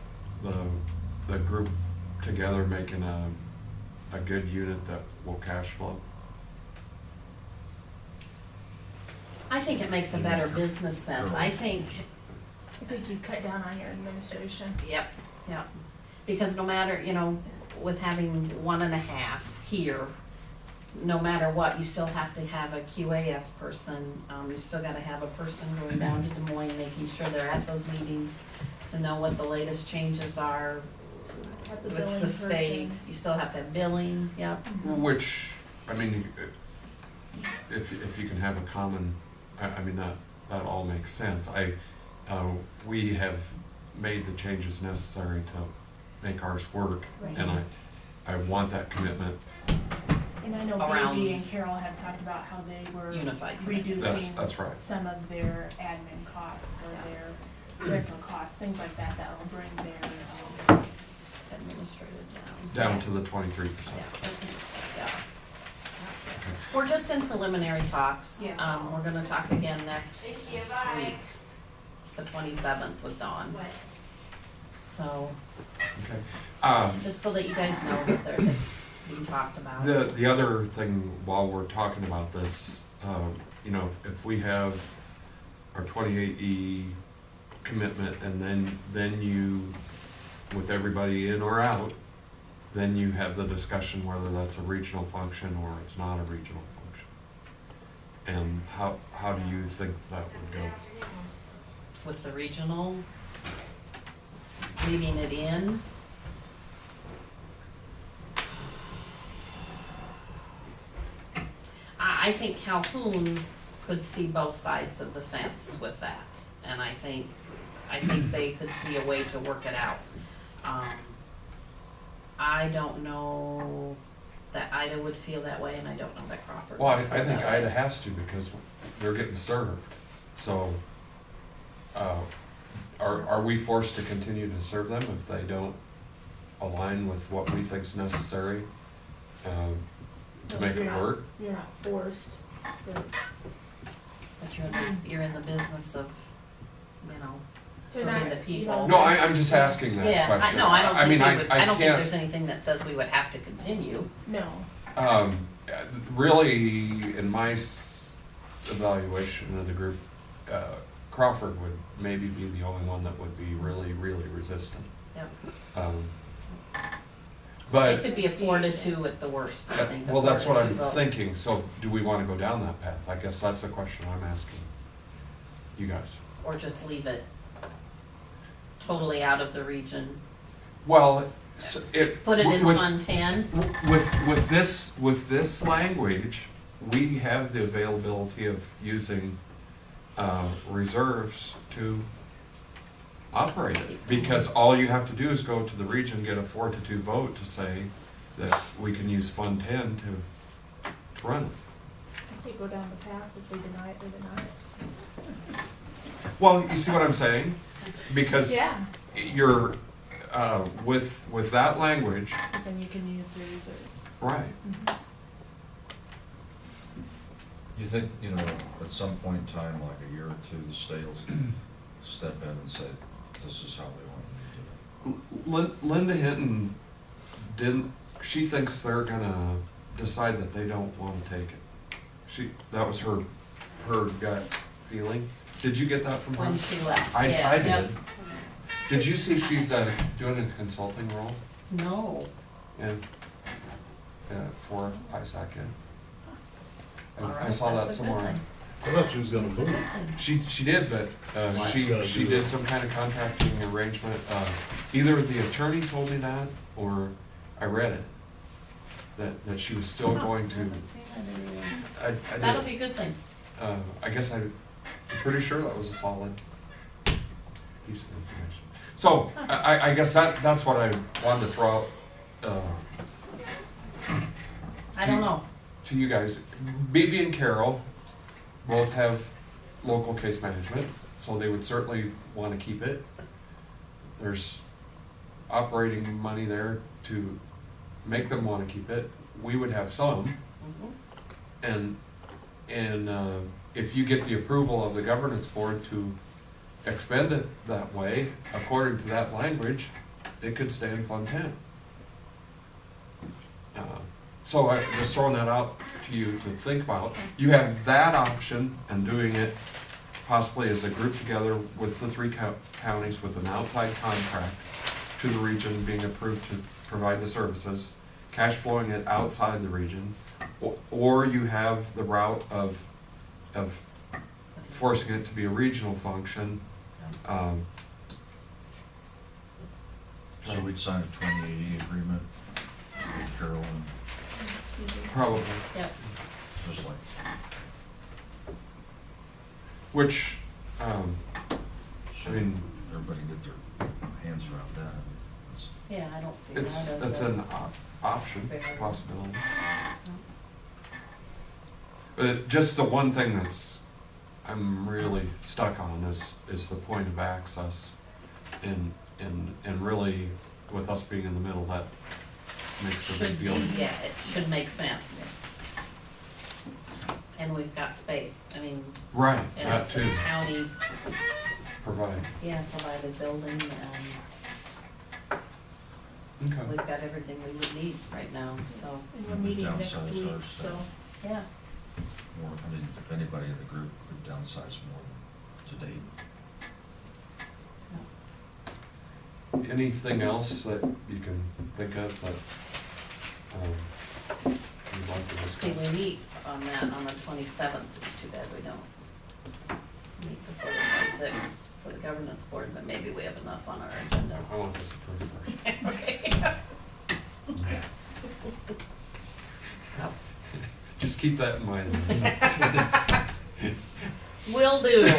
[SPEAKER 3] the group together making a good unit that will cash flow?
[SPEAKER 7] I think it makes a better business sense. I think,
[SPEAKER 8] I think you cut down on your administration.
[SPEAKER 7] yep. Because no matter, with having 1.5 here, no matter what, you still have to have a QAS person. You still gotta have a person going down to Des Moines, making sure they're at those meetings to know what the latest changes are
[SPEAKER 8] Have the
[SPEAKER 7] with
[SPEAKER 8] billing
[SPEAKER 7] the state.
[SPEAKER 8] person.
[SPEAKER 7] You still have to have billing, yep.
[SPEAKER 3] Which, I mean, if you can have a common, I mean, that all makes sense. We have made the changes necessary to make ours work,
[SPEAKER 8] Right.
[SPEAKER 3] and I want that commitment.
[SPEAKER 8] And I know
[SPEAKER 7] Around-
[SPEAKER 8] Baby and Carol had talked about how they were
[SPEAKER 7] Unified committee.
[SPEAKER 8] reducing
[SPEAKER 3] That's right.
[SPEAKER 8] some of their admin costs or their rental costs, things like that, that will bring their,
[SPEAKER 7] Administrative down.
[SPEAKER 3] Down to the 23%.
[SPEAKER 7] Yeah. We're just in preliminary talks.
[SPEAKER 8] Yeah.
[SPEAKER 7] We're gonna talk again next week, the 27th with Dawn. So,
[SPEAKER 3] Okay.
[SPEAKER 7] just so that you guys know that it's being talked about.
[SPEAKER 3] The other thing, while we're talking about this, if we have our 28E commitment, and then you, with everybody in or out, then you have the discussion whether that's a regional function or it's not a regional function. And how do you think that would go?
[SPEAKER 7] With the regional, leaving it in. I I think Calhoun could see both sides of the fence with that, and I think they could see a way to work it out. I don't know that Ida would feel that way, and I don't know that Crawford
[SPEAKER 3] Well,
[SPEAKER 7] would
[SPEAKER 3] I
[SPEAKER 7] feel
[SPEAKER 3] think
[SPEAKER 7] that way.
[SPEAKER 3] Ida has to because they're getting served. So, are we forced to continue to serve them if they don't align with what we think's necessary to make it work?
[SPEAKER 8] You're not forced, but
[SPEAKER 7] But you're in the business of, you know,
[SPEAKER 8] They're
[SPEAKER 7] serving
[SPEAKER 8] not-
[SPEAKER 7] the
[SPEAKER 8] you
[SPEAKER 7] people.
[SPEAKER 8] know-
[SPEAKER 3] No, I'm just asking that
[SPEAKER 7] Yeah,
[SPEAKER 3] question.
[SPEAKER 7] I don't think
[SPEAKER 3] mean,
[SPEAKER 7] we would, I don't think
[SPEAKER 3] can't-
[SPEAKER 7] there's anything that says we would have to continue.
[SPEAKER 8] no.
[SPEAKER 3] Really, in my evaluation of the group, Crawford would maybe be the only one that would be really, really resistant.
[SPEAKER 7] Yep.
[SPEAKER 3] But
[SPEAKER 7] It could be a 4-2 at the worst, I think. a
[SPEAKER 3] well, that's what
[SPEAKER 7] 4-2
[SPEAKER 3] I'm
[SPEAKER 7] vote.
[SPEAKER 3] thinking. So, do we want to go down that path? I guess that's the question I'm asking you guys.
[SPEAKER 7] Or just leave it totally out of the region.
[SPEAKER 3] Well,
[SPEAKER 7] Put it in
[SPEAKER 3] with-
[SPEAKER 7] Fund 10.
[SPEAKER 3] With this language, we have the availability of using reserves to operate it. Because all you have to do is go to the region, get a 4-2 vote to say that we can use Fund 10 to run it.
[SPEAKER 8] I say go down the path, if they deny it, they deny it.
[SPEAKER 3] Well, you see what I'm saying? Because
[SPEAKER 8] Yeah,
[SPEAKER 3] you're, with that language,
[SPEAKER 8] but then you can use the reserves.
[SPEAKER 3] right,
[SPEAKER 8] Mhm.
[SPEAKER 2] You think, you know, at some point in time, like a year or two, the state will step in and say, this is how we want to do it?
[SPEAKER 3] Linda Hinton she thinks they're gonna decide that they don't wanna take it. That was her gut feeling. Did you get that from her?
[SPEAKER 7] When she left.
[SPEAKER 3] I
[SPEAKER 7] Yeah,
[SPEAKER 3] did.
[SPEAKER 7] yep.
[SPEAKER 3] Did you see she's doing a consulting role
[SPEAKER 7] No.
[SPEAKER 3] for ISAC?
[SPEAKER 7] All
[SPEAKER 3] I
[SPEAKER 7] right,
[SPEAKER 3] saw that
[SPEAKER 7] that's a good
[SPEAKER 3] somewhere.
[SPEAKER 7] thing.
[SPEAKER 1] I thought she was gonna
[SPEAKER 7] That's a
[SPEAKER 1] move.
[SPEAKER 7] good thing.
[SPEAKER 3] She did, but
[SPEAKER 1] Why
[SPEAKER 3] she
[SPEAKER 1] she gotta do
[SPEAKER 3] did
[SPEAKER 1] it?
[SPEAKER 3] some kind of contracting arrangement. Either the attorney told me that, or I read it, that she was still
[SPEAKER 7] Oh,
[SPEAKER 3] going
[SPEAKER 7] I
[SPEAKER 3] to.
[SPEAKER 7] haven't seen that anywhere.
[SPEAKER 3] I
[SPEAKER 7] That'll
[SPEAKER 3] did.
[SPEAKER 7] be a good thing.
[SPEAKER 3] I guess I'm pretty sure that was a solid piece of information. So I guess that's what I wanted to throw out
[SPEAKER 7] I don't know.
[SPEAKER 3] to you guys. BV and Carol both have local case management,
[SPEAKER 7] Yes.
[SPEAKER 3] so they would certainly want to keep it. There's operating money there to make them want to keep it. We would have some,
[SPEAKER 7] Mhm.
[SPEAKER 3] and if you get the approval of the governance board to expend it that way, according to that language, it could stay in Fund 10. So I'm just throwing that out to you to think about. You have that option and doing it possibly as a group together with the three counties with an outside contract to the region being approved to provide the services, cash flowing it outside the region, or you have the route of forcing it to be a regional function.
[SPEAKER 2] So we'd sign a 2080 agreement with Carol and
[SPEAKER 3] Probably,
[SPEAKER 7] Yep.
[SPEAKER 2] just like,
[SPEAKER 3] which, I
[SPEAKER 2] so
[SPEAKER 3] mean,
[SPEAKER 2] everybody get their hands around that. It's-
[SPEAKER 7] Yeah, I don't see that as
[SPEAKER 3] that's
[SPEAKER 7] a-
[SPEAKER 3] an option,
[SPEAKER 7] Fair.
[SPEAKER 3] possibility. But just the one thing I'm really stuck on is the point of access, and really, with us being in the middle, that makes a big
[SPEAKER 7] Should
[SPEAKER 3] deal.
[SPEAKER 7] be, yeah, it should make sense. And we've got space, I mean,
[SPEAKER 3] Right,
[SPEAKER 7] and
[SPEAKER 3] that
[SPEAKER 7] it's a
[SPEAKER 3] too,
[SPEAKER 7] county,
[SPEAKER 3] provide.
[SPEAKER 7] provided building, and
[SPEAKER 3] Okay.
[SPEAKER 7] we've got everything we would need right now, so,
[SPEAKER 8] And we're meeting next
[SPEAKER 2] Downsized
[SPEAKER 8] week,
[SPEAKER 2] our
[SPEAKER 8] so,
[SPEAKER 2] staff.
[SPEAKER 7] yeah.
[SPEAKER 2] More, I mean, if anybody in the group would downsize more than to date.
[SPEAKER 3] Anything else that you can think of that you'd like to
[SPEAKER 7] See,
[SPEAKER 3] discuss?
[SPEAKER 7] we meet on that on the 27th, it's too bad we don't meet before the 26th for the governance board, but maybe we have enough on our agenda.
[SPEAKER 3] I want this approved first.
[SPEAKER 7] Okay.
[SPEAKER 3] Just keep that in mind.
[SPEAKER 7] Will do.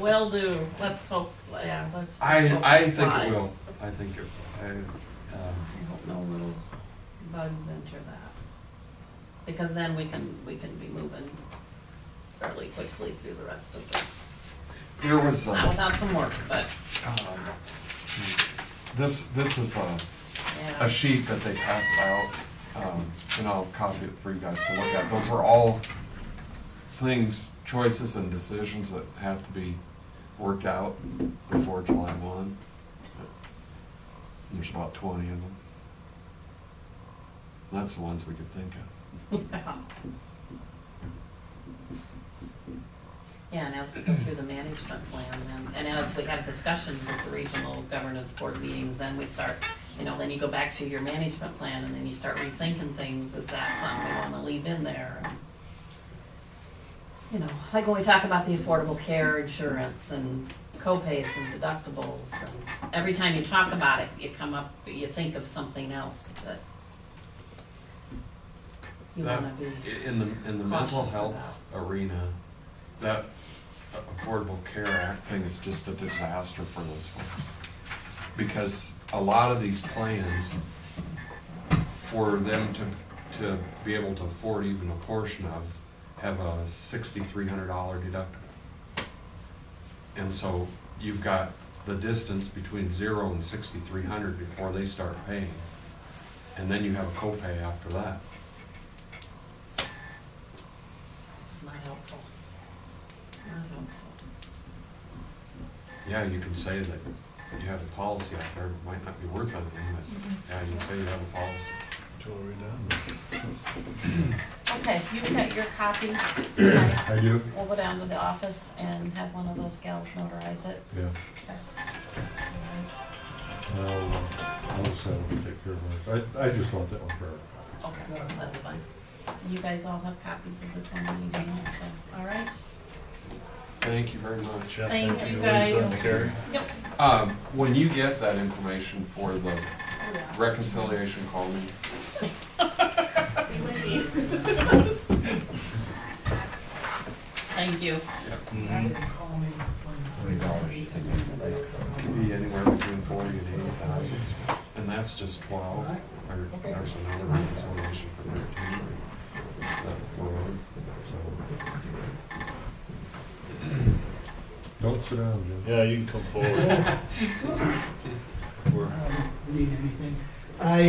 [SPEAKER 7] Will do. Let's hope, yeah, let's. hope
[SPEAKER 3] I think
[SPEAKER 7] flies.
[SPEAKER 3] it will. I think it,
[SPEAKER 7] I hope no little bugs enter that. Because then we can be moving fairly quickly through the rest of this.
[SPEAKER 3] there was,
[SPEAKER 7] Not without some work, but,
[SPEAKER 3] this is
[SPEAKER 7] yeah.
[SPEAKER 3] a sheet that they passed out, and I'll copy it for you guys to look at. Those are all things, choices and decisions that have to be worked out before July 1. There's about 20 of them. That's the ones we could think of.
[SPEAKER 7] Yeah, and as we go through the management plan, and as we have discussions at the regional governance board meetings, then we start, then you go back to your management plan, and then you start rethinking things. Is that something we wanna leave in there? And, like when we talk about the affordable care insurance and co-pays and deductibles, and every time you talk about it, you think of something else that you wanna be.
[SPEAKER 3] In the mental
[SPEAKER 7] cautious
[SPEAKER 3] health arena, that Affordable Care Act thing is just a disaster for those folks. Because a lot of these plans, for them to be able to afford even a portion of, have a $6,300 deductible. And so you've got the distance between 0 and 6,300 before they start paying. And then you have a copay after that.
[SPEAKER 7] It's not helpful. Not helpful.
[SPEAKER 3] Yeah, you can say that you have a policy out there, it might not be worth anything, but yeah, you can say you have a policy.
[SPEAKER 1] Jewelry done.
[SPEAKER 7] Okay, you've got your copy.
[SPEAKER 4] I do?
[SPEAKER 7] We'll go down to the office and have one of those gals notarize it.
[SPEAKER 4] Yeah.
[SPEAKER 7] Okay.
[SPEAKER 4] I'll just have them take care of it. I just want that one for her.
[SPEAKER 7] Okay, that's fine. You guys all have copies of the 2020 also, all right?
[SPEAKER 3] Thank you very much.
[SPEAKER 1] Yeah,
[SPEAKER 7] Thank you,
[SPEAKER 1] Lisa
[SPEAKER 7] guys.
[SPEAKER 1] and Carrie.
[SPEAKER 7] Yep.
[SPEAKER 3] When you get that information for the reconciliation, call me.
[SPEAKER 7] Thank you.
[SPEAKER 3] Yep.
[SPEAKER 1] Mhm.
[SPEAKER 2] $20 you think you can make.
[SPEAKER 3] Could be anywhere between 40 and 80,000, and that's just 12. There's another reconciliation for 13 that we're on, so.
[SPEAKER 4] Don't sit down, Jim.
[SPEAKER 1] Yeah, you can come forward.
[SPEAKER 9] Need anything. I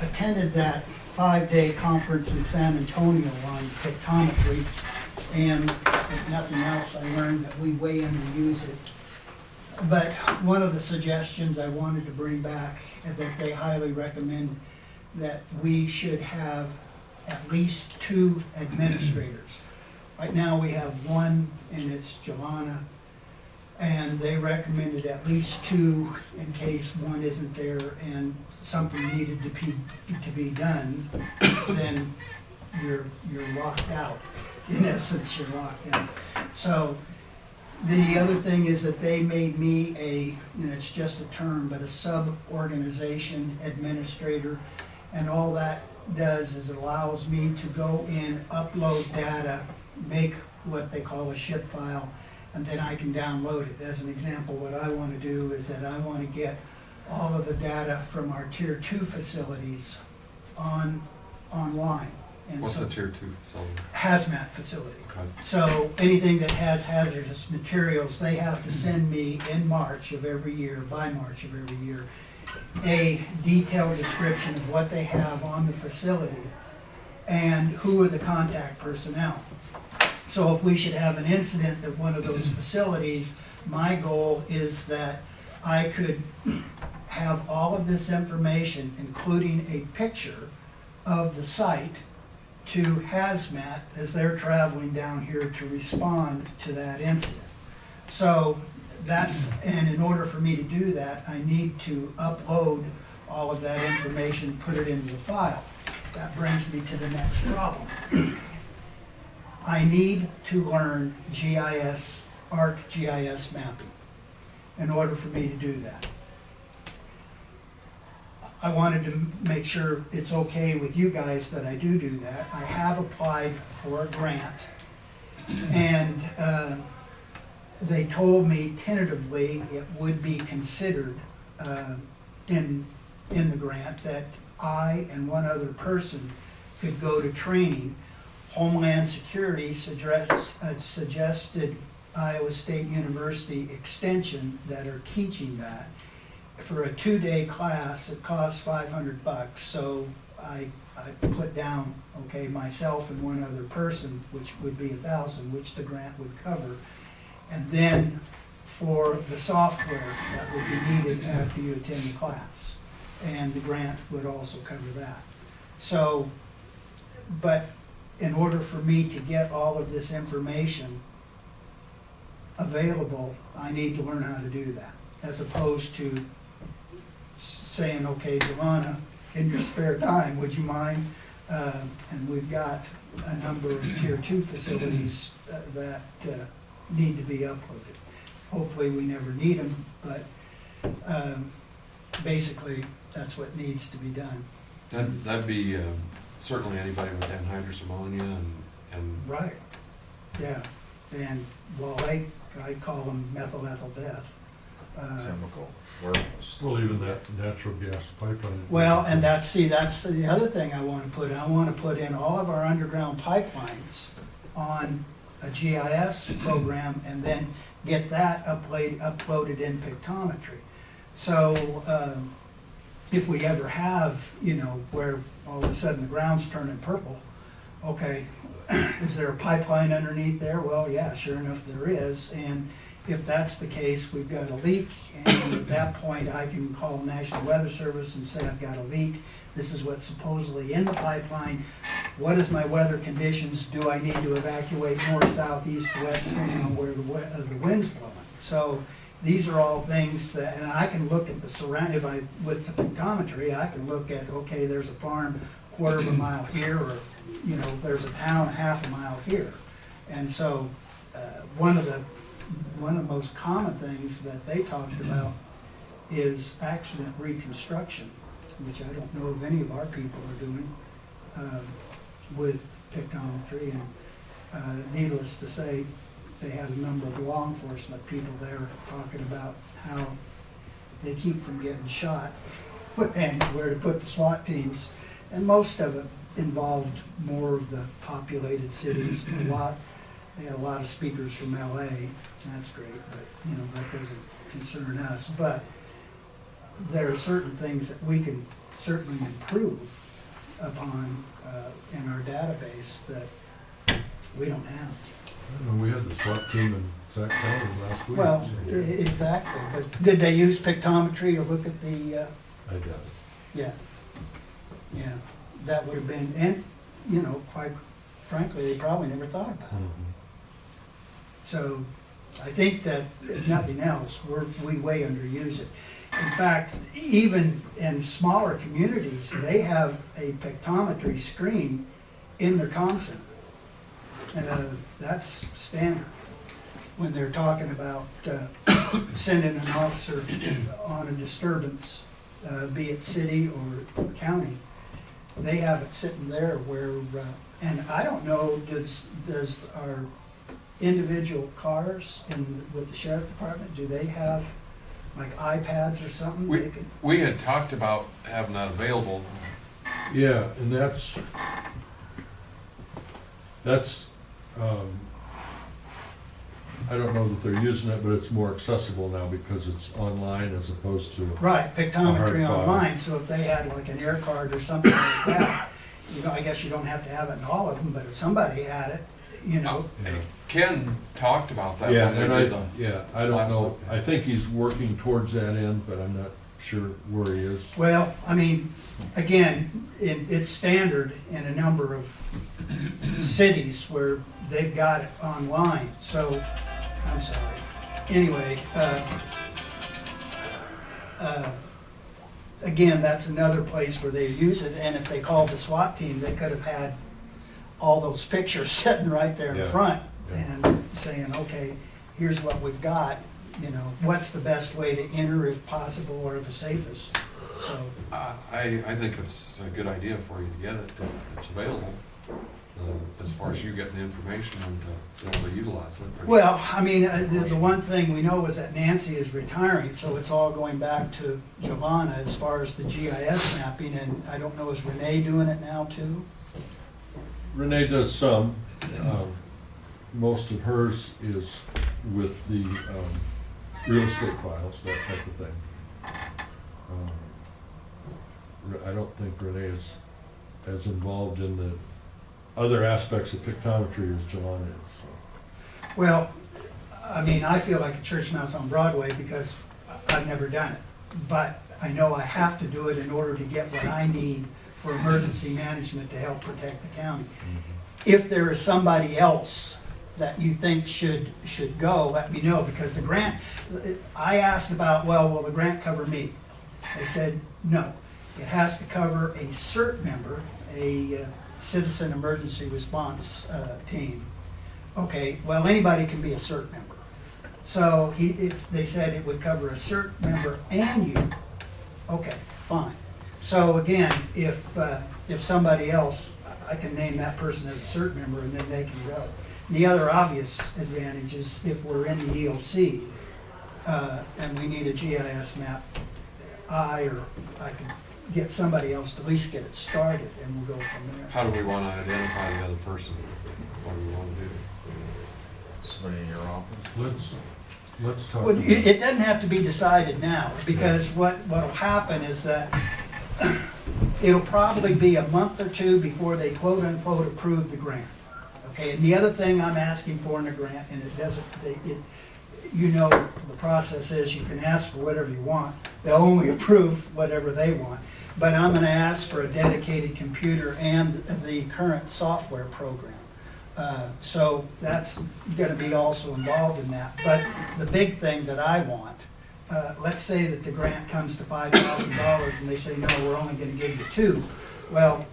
[SPEAKER 9] attended that 5-day conference in San Antonio on tectonically, and if nothing else, I learned that we way underuse it. But one of the suggestions I wanted to bring back, and that they highly recommend, that we should have at least 2 administrators. Right now, we have one, and it's Joanna, and they recommended at least 2 in case one isn't there and something needed to be done, then you're locked out. In essence, you're locked out. So the other thing is that they made me it's just a term, but a sub-organization administrator, and all that does is it allows me to go in, upload data, make what they call a ship file, and then I can download it. As an example, what I want to do is that I want to get all of the data from our Tier 2 facilities online. And
[SPEAKER 3] What's
[SPEAKER 9] so-
[SPEAKER 3] a Tier 2 facility?
[SPEAKER 9] Hazmat facility.
[SPEAKER 3] Okay.
[SPEAKER 9] So anything that has hazardous materials, they have to send me in March of every year, by March of every year, a detailed description of what they have on the facility and who are the contact personnel. So if we should have an incident at one of those facilities, my goal is that I could have all of this information, including a picture of the site, to hazmat as they're traveling down here to respond to that incident. So and in order for me to do that, I need to upload all of that information, put it into the file. That brings me to the next problem. I need to learn GIS, ArcGIS mapping in order for me to do that. I wanted to make sure it's okay with you guys that I do that. I have applied for a grant, and they told me tentatively it would be considered in the grant that I and one other person could go to training. Homeland Security suggested Iowa State University Extension that are teaching that. For a 2-day class, it costs $500, so I put down, okay, myself and one other person, which would be $1,000, which the grant would cover. And then for the software that would be needed after you attend the class. And the grant would also cover that. So, but in order for me to get all of this information available, I need to learn how to do that, as opposed to saying, okay, Joanna, in your spare time, would you mind? And we've got a number of tier 2 facilities that need to be uploaded. Hopefully we never need them, but basically that's what needs to be done.
[SPEAKER 3] That'd be certainly anybody with anhydrous ammonia and
[SPEAKER 9] Right, yeah, and well, I call them methyl ethyl death.
[SPEAKER 2] Chemical warehouse.
[SPEAKER 4] Well, even that natural gas pipeline.
[SPEAKER 9] Well, and that's the other thing I want to put in. I want to put in all of our underground pipelines on a GIS program and then get that uploaded in pictometry. So if we ever have, where all of a sudden the ground's turning purple, okay, is there a pipeline underneath there? Well, yeah, sure enough there is. And if that's the case, we've got a leak, and at that point I can call the National Weather Service and say, I've got a leak. This is what's supposedly in the pipeline. What is my weather conditions? Do I need to evacuate north, south, east, west, depending on where the wind's blowing? So these are all things that, and I can look at the surround, with the pictometry, I can look at, okay, there's a farm 1/4 of a mile here, or, there's a town 1/2 a mile here. And so one of the most common things that they talked about is accident reconstruction, which I don't know if any of our people are doing with pictometry. And needless to say, they had a number of law enforcement people there talking about how they keep from getting shot and where to put the SWAT teams. And most of it involved more of the populated cities. They had a lot of speakers from LA, and that's great, but that doesn't concern us. But there are certain things that we can certainly improve upon in our database that we don't have.
[SPEAKER 4] I know we had the SWAT team in Sac County last week.
[SPEAKER 9] Well,
[SPEAKER 4] so-
[SPEAKER 9] exactly, but did they use pictometry to look at the,
[SPEAKER 4] I doubt it.
[SPEAKER 9] yeah, that would have been, and, quite frankly, they probably never thought about it.
[SPEAKER 4] Mhm.
[SPEAKER 9] So I think that if nothing else, we way underuse it. In fact, even in smaller communities, they have a pictometry screen in their comm center. That's standard when they're talking about sending an officer on a disturbance, be it city or county. They have it sitting there where, and I don't know, does our individual cars with the sheriff department, do they have like iPads or something?
[SPEAKER 3] we had talked about having that available.
[SPEAKER 4] Yeah, and that's, I don't know that they're using it, but it's more accessible now because it's online as opposed to.
[SPEAKER 9] Right, pictometry
[SPEAKER 4] A hard
[SPEAKER 9] online, so if they had like an air card or something like that, I guess you don't have to have it in all of them, but if somebody had it,
[SPEAKER 3] Ken talked about that.
[SPEAKER 4] Yeah,
[SPEAKER 3] when we
[SPEAKER 4] and
[SPEAKER 3] did the
[SPEAKER 4] I don't
[SPEAKER 3] last
[SPEAKER 4] know,
[SPEAKER 3] look.
[SPEAKER 4] I think he's working towards that end, but I'm not sure where he is.
[SPEAKER 9] well, I mean, again, it's standard in a number of cities where they've got it online, so, I'm sorry. Anyway, again, that's another place where they use it, and if they called the SWAT team, they could have had all those pictures sitting right there in
[SPEAKER 4] Yeah.
[SPEAKER 9] front
[SPEAKER 4] Yeah.
[SPEAKER 9] and saying, okay, here's what we've got, what's the best way to enter if possible, or the safest.
[SPEAKER 3] I think it's a good idea for you to get it if it's available, as far as you getting the information and to be able to utilize it.
[SPEAKER 9] Well, I mean, the one thing we know is that Nancy is retiring, so it's all going back to Giovanna as far as the GIS mapping, and I don't know, is Renee doing it now too?
[SPEAKER 4] Renee does some. Most of hers is with the real estate files, that type of thing. I don't think Renee is as involved in the other aspects of pictometry as Jelana is. So.
[SPEAKER 9] Well, I mean, I feel like a church mouse on Broadway because I've never done it. But I know I have to do it in order to get what I need for emergency management to help protect the county. If there is somebody else that you think should go, let me know, because the grant, I asked about, well, will the grant cover me? They said, no. It has to cover a CERT member, a Citizen Emergency Response Team. Okay, well, anybody can be a CERT member. So they said it would cover a CERT member and you. Okay, fine. So again, if somebody else, I can name that person as a CERT member and then they can go. And the other obvious advantage is if we're in the EOC and we need a GIS map, I can get somebody else to at least get it started and we'll go from there.
[SPEAKER 3] How do we want to identify the other person? What do we want to do?
[SPEAKER 2] Somebody in your office?
[SPEAKER 4] Let's talk
[SPEAKER 9] Well,
[SPEAKER 4] about
[SPEAKER 9] it doesn't have to be decided now, because what'll happen is that it'll probably be a month or two before they quote unquote approve the grant. Okay, and the other thing I'm asking for in a grant, and it doesn't, you know, the process is you can ask for whatever you want. They'll only approve whatever they want. But I'm gonna ask for a dedicated computer and the current software program. So that's gonna be also involved in that. But the big thing that I want, let's say that the grant comes to $5,000 and they say, no, we're only gonna give you $2,000. Well,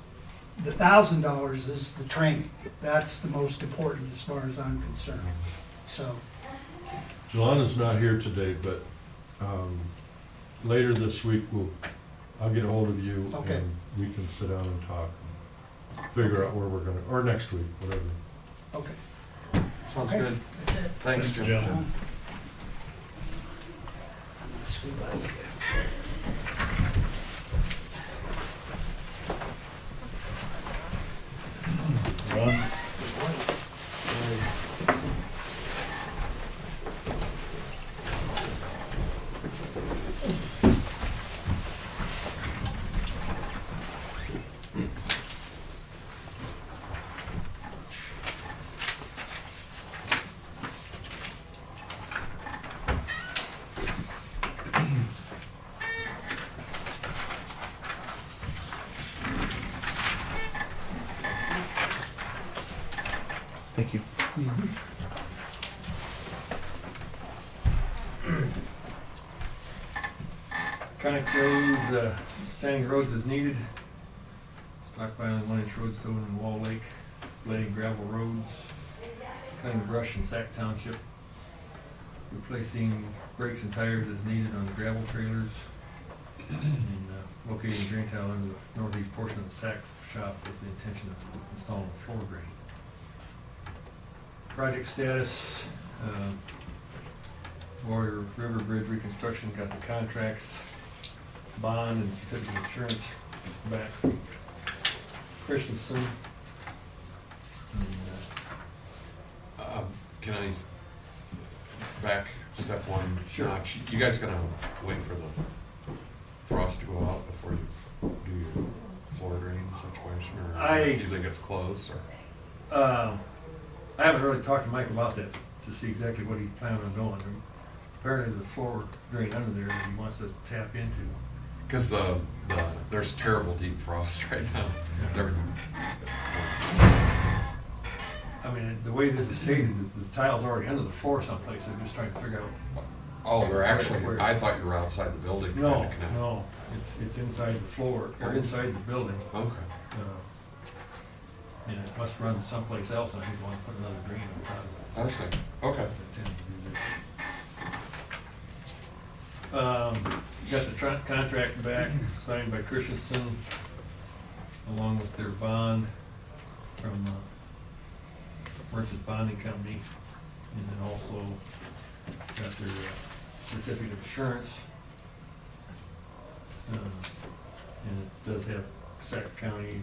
[SPEAKER 9] the $1,000 is the training. That's the most important as far as I'm concerned. So.
[SPEAKER 4] Jelana's not here today, but later this week I'll get a hold of you
[SPEAKER 9] Okay.
[SPEAKER 4] and we can sit down and talk, figure out where we're gonna, or next week, whatever.
[SPEAKER 9] Okay.
[SPEAKER 3] Sounds
[SPEAKER 9] Okay.
[SPEAKER 3] good.
[SPEAKER 9] That's it.
[SPEAKER 3] Thanks,
[SPEAKER 1] Thanks,
[SPEAKER 3] Jim.
[SPEAKER 1] Jim.
[SPEAKER 9] John. Scoot by here.
[SPEAKER 1] Ron?
[SPEAKER 6] Thank you.
[SPEAKER 10] Conic roads, sanding roads as needed. Stockpiling 1-inch road stone in Wall Lake, laying gravel roads, cutting brush in Sac Township, replacing brakes and tires as needed on the gravel trailers, and locating drain tile under the northeast portion of the Sac shop with the intention of installing a floor drain. Project status, Warrior River Bridge reconstruction, got the contracts, bond and certificate of insurance back from Christensen. And,
[SPEAKER 3] Can I back step one
[SPEAKER 10] Sure.
[SPEAKER 3] notch? You guys gonna wait for the frost to go out before you do your floor drain situation, or do you think it's close? Or?
[SPEAKER 10] I haven't really talked to Mike about that to see exactly what he's planning on doing. Apparently the floor drain under there that he wants to tap into.
[SPEAKER 3] Because there's terrible deep frost right now. They're-
[SPEAKER 10] I mean, the way this is stated, the tile's already under the floor someplace. I'm just trying to figure out.
[SPEAKER 3] Oh, they're actually,
[SPEAKER 10] Where?
[SPEAKER 3] I thought you were outside the building.
[SPEAKER 10] No,
[SPEAKER 3] trying to connect.
[SPEAKER 10] no, it's inside the floor, or inside the building.
[SPEAKER 3] Okay.
[SPEAKER 10] And it must run someplace else, and I think I want to put another drain on top of it.
[SPEAKER 3] I see. Okay.
[SPEAKER 10] got the contract back, signed by Christensen, along with their bond from Merchant Bonding Company, and then also got their certificate of insurance. And it does have Sac County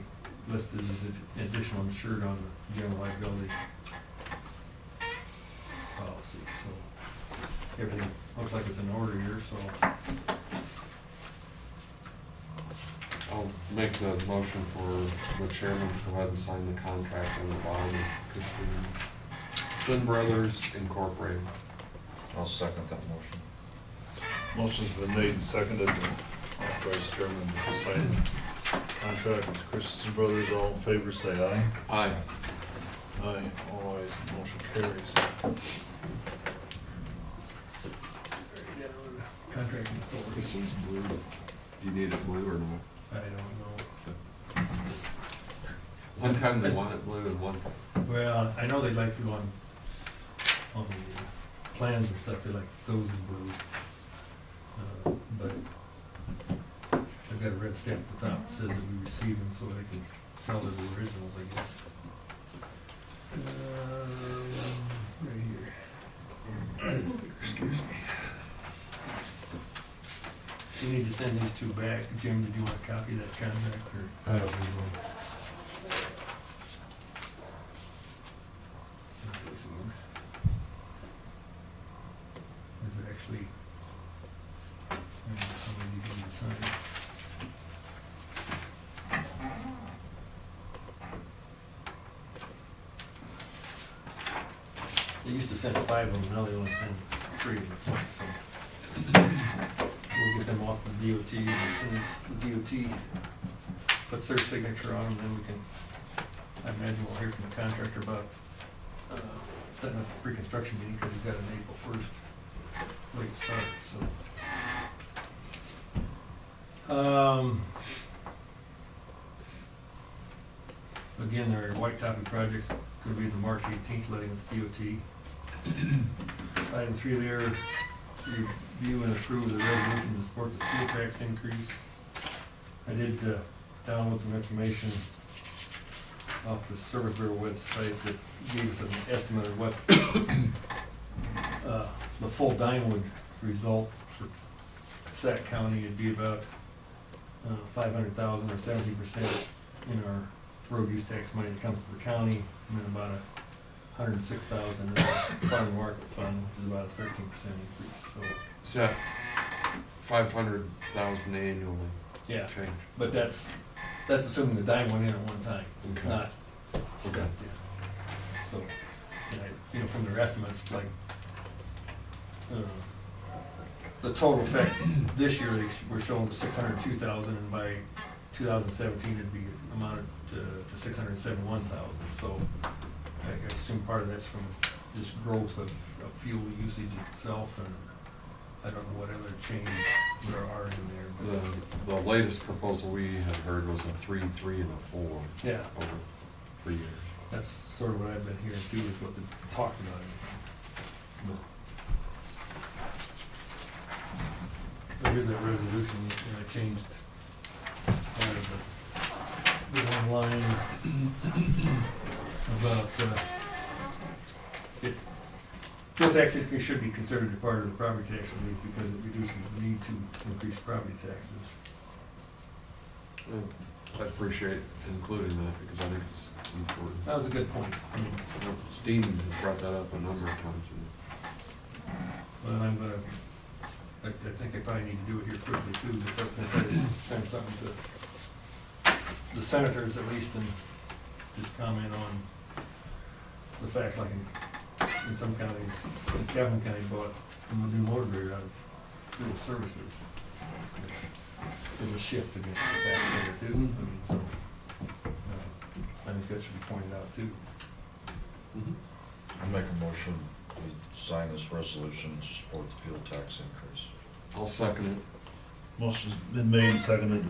[SPEAKER 10] listed as additional insured on the general liability policy, so everything looks like it's in order here, so.
[SPEAKER 3] I'll make the motion for the chairman to go ahead and sign the contract on the bond with Sin Brothers Incorporated.
[SPEAKER 2] I'll second that motion.
[SPEAKER 1] Motion's been made and seconded to authorize chairman to sign the contract with Christensen Brothers. All in favor, say aye.
[SPEAKER 3] Aye.
[SPEAKER 1] Aye. All ayes, motion carries.
[SPEAKER 10] Contracting authority.
[SPEAKER 3] This one's blue. Do you need it blue or not?
[SPEAKER 10] I don't know.
[SPEAKER 3] One time they want it blue and one.
[SPEAKER 10] Well, I know they like to on the plans and stuff, they like those in blue. But I've got a red stamp at the top that says that we received them, so they can tell they're the originals, I guess. Right here. Excuse me. You need to send these two back. Jim, did you want a copy of that contract, or?
[SPEAKER 4] I don't need one.
[SPEAKER 10] Is it actually? Somebody needs to sign. They used to send 5 of them, now they only send 3 of them, so. We'll get them off the DOT, and as soon as the DOT puts their signature on them, then we can, I imagine we'll hear from the contractor about setting up a pre-construction meeting, because he's got an April 1st late start, so. Again, their white topping project's gonna be the March 18th letting with DOT. Item 3 there, review and approve the resolution to support the fuel tax increase. I did download some information off the Service Bureau website that gave us an estimate of what the full dime would result for Sac County. It'd be about 500,000 or 70% in our road use tax money that comes to the county, and then about 106,000 in the farm market fund, which is about a 13% increase. So
[SPEAKER 3] Is that 500,000 annually?
[SPEAKER 10] yeah,
[SPEAKER 3] Change.
[SPEAKER 10] but that's assuming the dime went in at one time,
[SPEAKER 3] Okay.
[SPEAKER 10] not stepped in. So, and from their estimates, like the total effect this year, we're showing 602,000, and by 2017 it'd be amounted to 671,000. So I assume part of that's from just growth of fuel usage itself, and I don't know what other changes there are in there. But
[SPEAKER 3] The latest proposal we had heard was a 3, 3, and a 4
[SPEAKER 10] yeah,
[SPEAKER 3] over 3 years.
[SPEAKER 10] that's sort of what I've been hearing too, is what they talked about. But here's that resolution, and I changed kind of the one line about fuel tax increase should be considered a part of the property tax relief because it reduces the need to increase property taxes.
[SPEAKER 3] I appreciate including that because I think it's important.
[SPEAKER 10] That was a good point. I mean,
[SPEAKER 3] Steen has brought that up a number of times.
[SPEAKER 10] well, I'm gonna, I think I probably need to do it here quickly too, but definitely try to send something to the senators at least, and just comment on the fact, like in some counties, like Calhoun County bought a new motor grader out of fuel services, which is a shift against the back there too. I mean, so, I think that should be pointed out too.
[SPEAKER 2] I'll make a motion, we sign this resolution to support the fuel tax increase.
[SPEAKER 3] I'll second it.
[SPEAKER 1] Motion's been made and seconded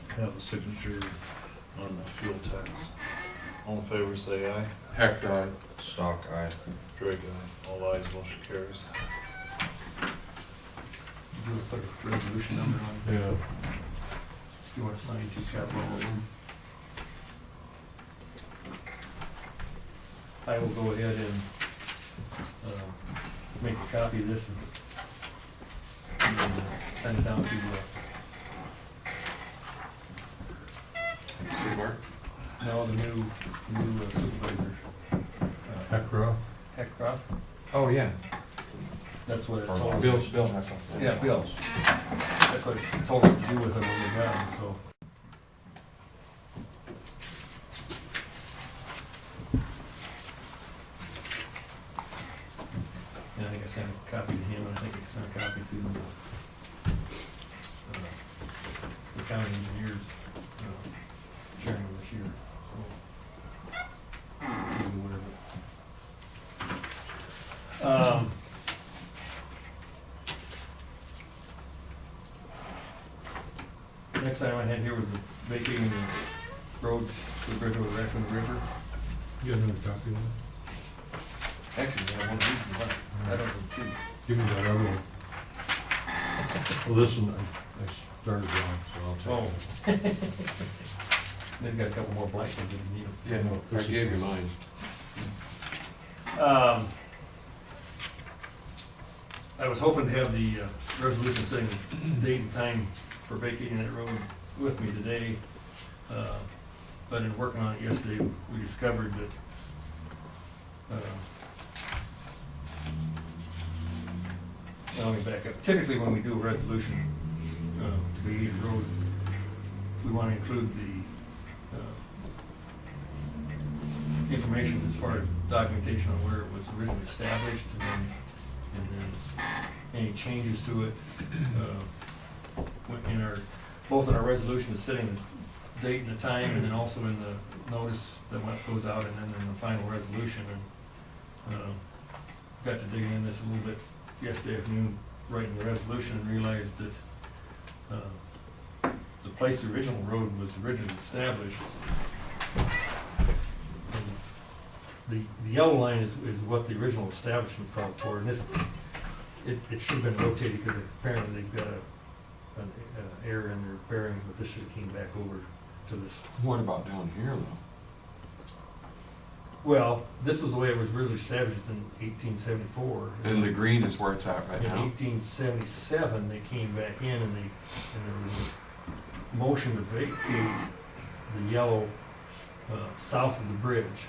[SPEAKER 1] to have the signature on the fuel tax. All in favor, say aye.
[SPEAKER 3] Heck, aye.
[SPEAKER 2] Stock, aye.
[SPEAKER 1] Drake, aye. All ayes, motion carries.
[SPEAKER 10] do put a resolution number on,
[SPEAKER 4] Yeah.
[SPEAKER 10] if you want to sign two copies of them. I will go ahead and, make a copy of this and send it down to,
[SPEAKER 3] See, Mark?
[SPEAKER 10] no, the new supervisor.
[SPEAKER 4] Heckroth?
[SPEAKER 10] Heckcroft,
[SPEAKER 3] Oh, yeah.
[SPEAKER 10] that's what it told us.
[SPEAKER 3] Bill Heckle.
[SPEAKER 10] Yeah, Bill. That's what it told us to do with him when we got him, so. And I think I sent a copy to him, and I think I sent a copy to the county engineers, chairman this year, so. Either whatever. Next item I had here was the vacating the road to the bridge over the Raccoon River.
[SPEAKER 4] You got another copy of that?
[SPEAKER 10] Actually, I want to read them, but I don't need two.
[SPEAKER 4] Give me that other one. Well, this one, I started wrong, so I'll take it.
[SPEAKER 10] They've got a couple more blank ones if you need them.
[SPEAKER 3] Yeah, no, I gave you mine.
[SPEAKER 10] I was hoping to have the resolution saying the date and time for vacating that road with me today. But in working on it yesterday, we discovered that, let me back up. Typically, when we do a resolution to vacate a road, we want to include the information as far as documentation on where it was originally established, and then any changes to it. In our, both in our resolution is setting the date and the time, and then also in the notice that goes out, and then in the final resolution. And got to digging in this a little bit yesterday afternoon, writing the resolution, and realized that the place the original road was originally established, and the yellow line is what the original establishment called for, and this, it should have been rotated because apparently they've got an error in their bearings, but this should have came back over to this.
[SPEAKER 3] What about down here, though?
[SPEAKER 10] Well, this was the way it was really established in 1874.
[SPEAKER 3] And the green is where it's at right
[SPEAKER 10] In
[SPEAKER 3] now?
[SPEAKER 10] 1877, they came back in, and there was a motion to vacate the yellow south of the bridge.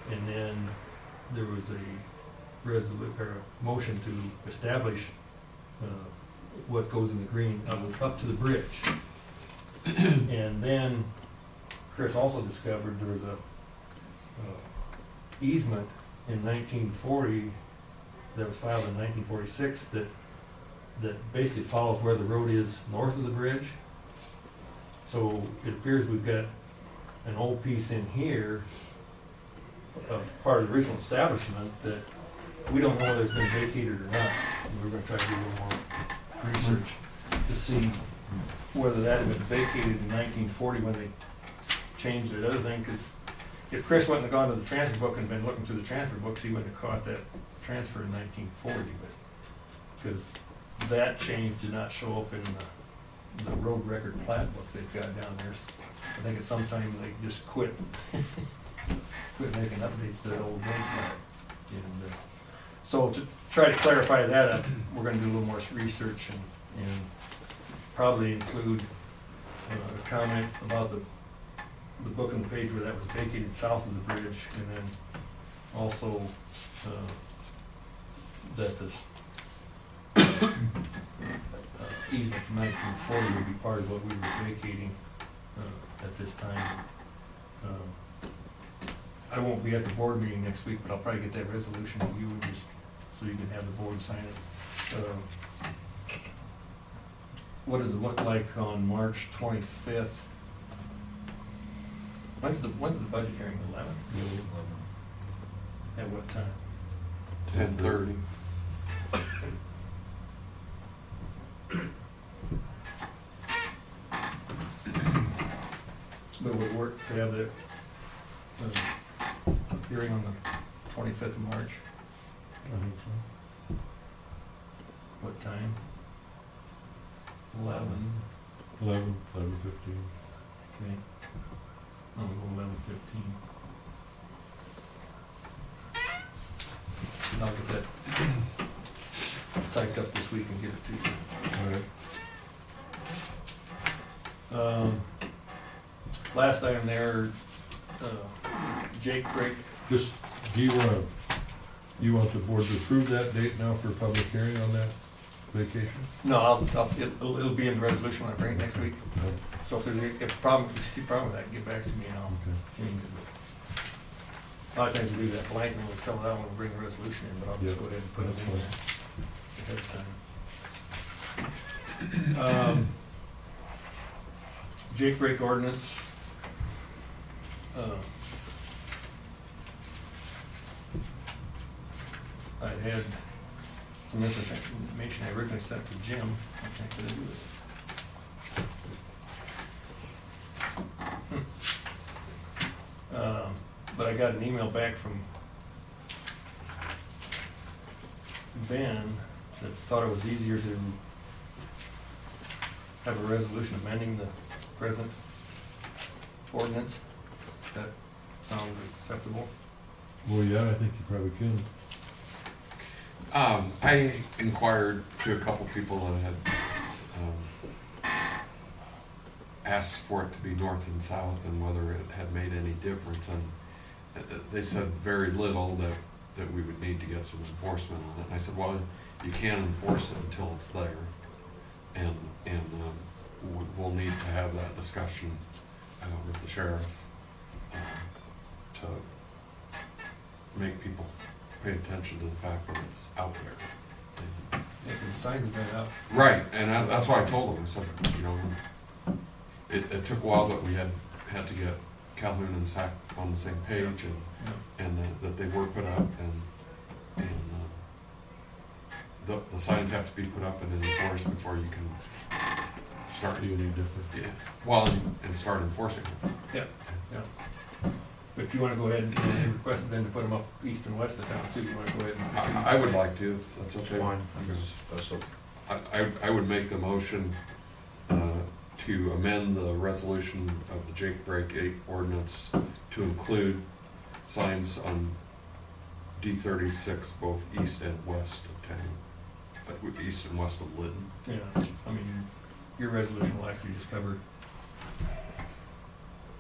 [SPEAKER 10] And then there was a motion to establish what goes in the green up to the bridge. And then Chris also discovered there was a easement in 1940 that was filed in 1946 that basically follows where the road is north of the bridge. So it appears we've got an old piece in here, part of the original establishment, that we don't know whether it's been vacated or not. And we're gonna try to do a little more research to see whether that had been vacated in 1940 when they changed the other thing, because if Chris wouldn't have gone to the transfer book and been looking through the transfer books, he wouldn't have caught that transfer in 1940, but because that change did not show up in the road record plat book they've got down there. I think at some time they just quit making updates to that old road plat. And so to try to clarify that up, we're gonna do a little more research and probably include a comment about the book on the page where that was vacated south of the bridge, and then also that this easement from 1940 would be part of what we were vacating at this time. I won't be at the board meeting next week, but I'll probably get that resolution to you, and just so you can have the board sign it. What does it look like on March 25th? When's the budget hearing? 11th? At what time?
[SPEAKER 3] 10:30.
[SPEAKER 10] But would it work to have the hearing on the 25th of March?
[SPEAKER 4] I think so.
[SPEAKER 10] What time? 11,
[SPEAKER 4] 11:15.
[SPEAKER 10] okay. I'm gonna go 11:15. And I'll get that typed up this week and get it to you.
[SPEAKER 4] All right.
[SPEAKER 10] Last item there, Jake break.
[SPEAKER 4] Just, do you want the board to approve that date now for a public hearing on that vacation?
[SPEAKER 10] No, it'll be in the resolution when I bring it next week.
[SPEAKER 4] No?
[SPEAKER 10] So if there's if a problem, if you see a problem with that, get back to me and I'll
[SPEAKER 4] Okay.
[SPEAKER 10] change it. A lot of times we do that blank and we fill it out when we bring the resolution in, but I'll just
[SPEAKER 4] Yeah,
[SPEAKER 10] go ahead and put it
[SPEAKER 4] that's
[SPEAKER 10] in
[SPEAKER 4] fine.
[SPEAKER 10] there ahead of time. Jake break ordinance. I had some information I originally sent to Jim. I think I do it. But I got an email back from Ben that thought it was easier to have a resolution amending the present ordinance. That sounds acceptable.
[SPEAKER 4] Well, yeah, I think you probably can.
[SPEAKER 3] I inquired to a couple people that had asked for it to be north and south and whether it had made any difference, and they said very little, that we would need to get some enforcement on it. And I said, well, you can't enforce it until it's there, and we'll need to have that discussion with the sheriff to make people pay attention to the fact that it's out there.
[SPEAKER 10] Yeah, the signs have been out.
[SPEAKER 3] Right, and that's why I told them. I said, you know, it took a while, but we had to get Calhoun and Sac on the same page, and that they were put up, and the signs have to be put up and enforced before you can start.
[SPEAKER 4] See any different?
[SPEAKER 3] Yeah, well, and start enforcing it.
[SPEAKER 10] Yeah, yeah. But if you wanna go ahead and request them to put them up east and west of town too, you wanna go ahead and proceed?
[SPEAKER 3] I would like to, if that's okay.
[SPEAKER 2] Because that's what,
[SPEAKER 3] I would make the motion to amend the resolution of the Jake Break 8 ordinance to include signs on D36 both east and west of town, east and west of Lytton.
[SPEAKER 10] Yeah, I mean, your resolution will actually just cover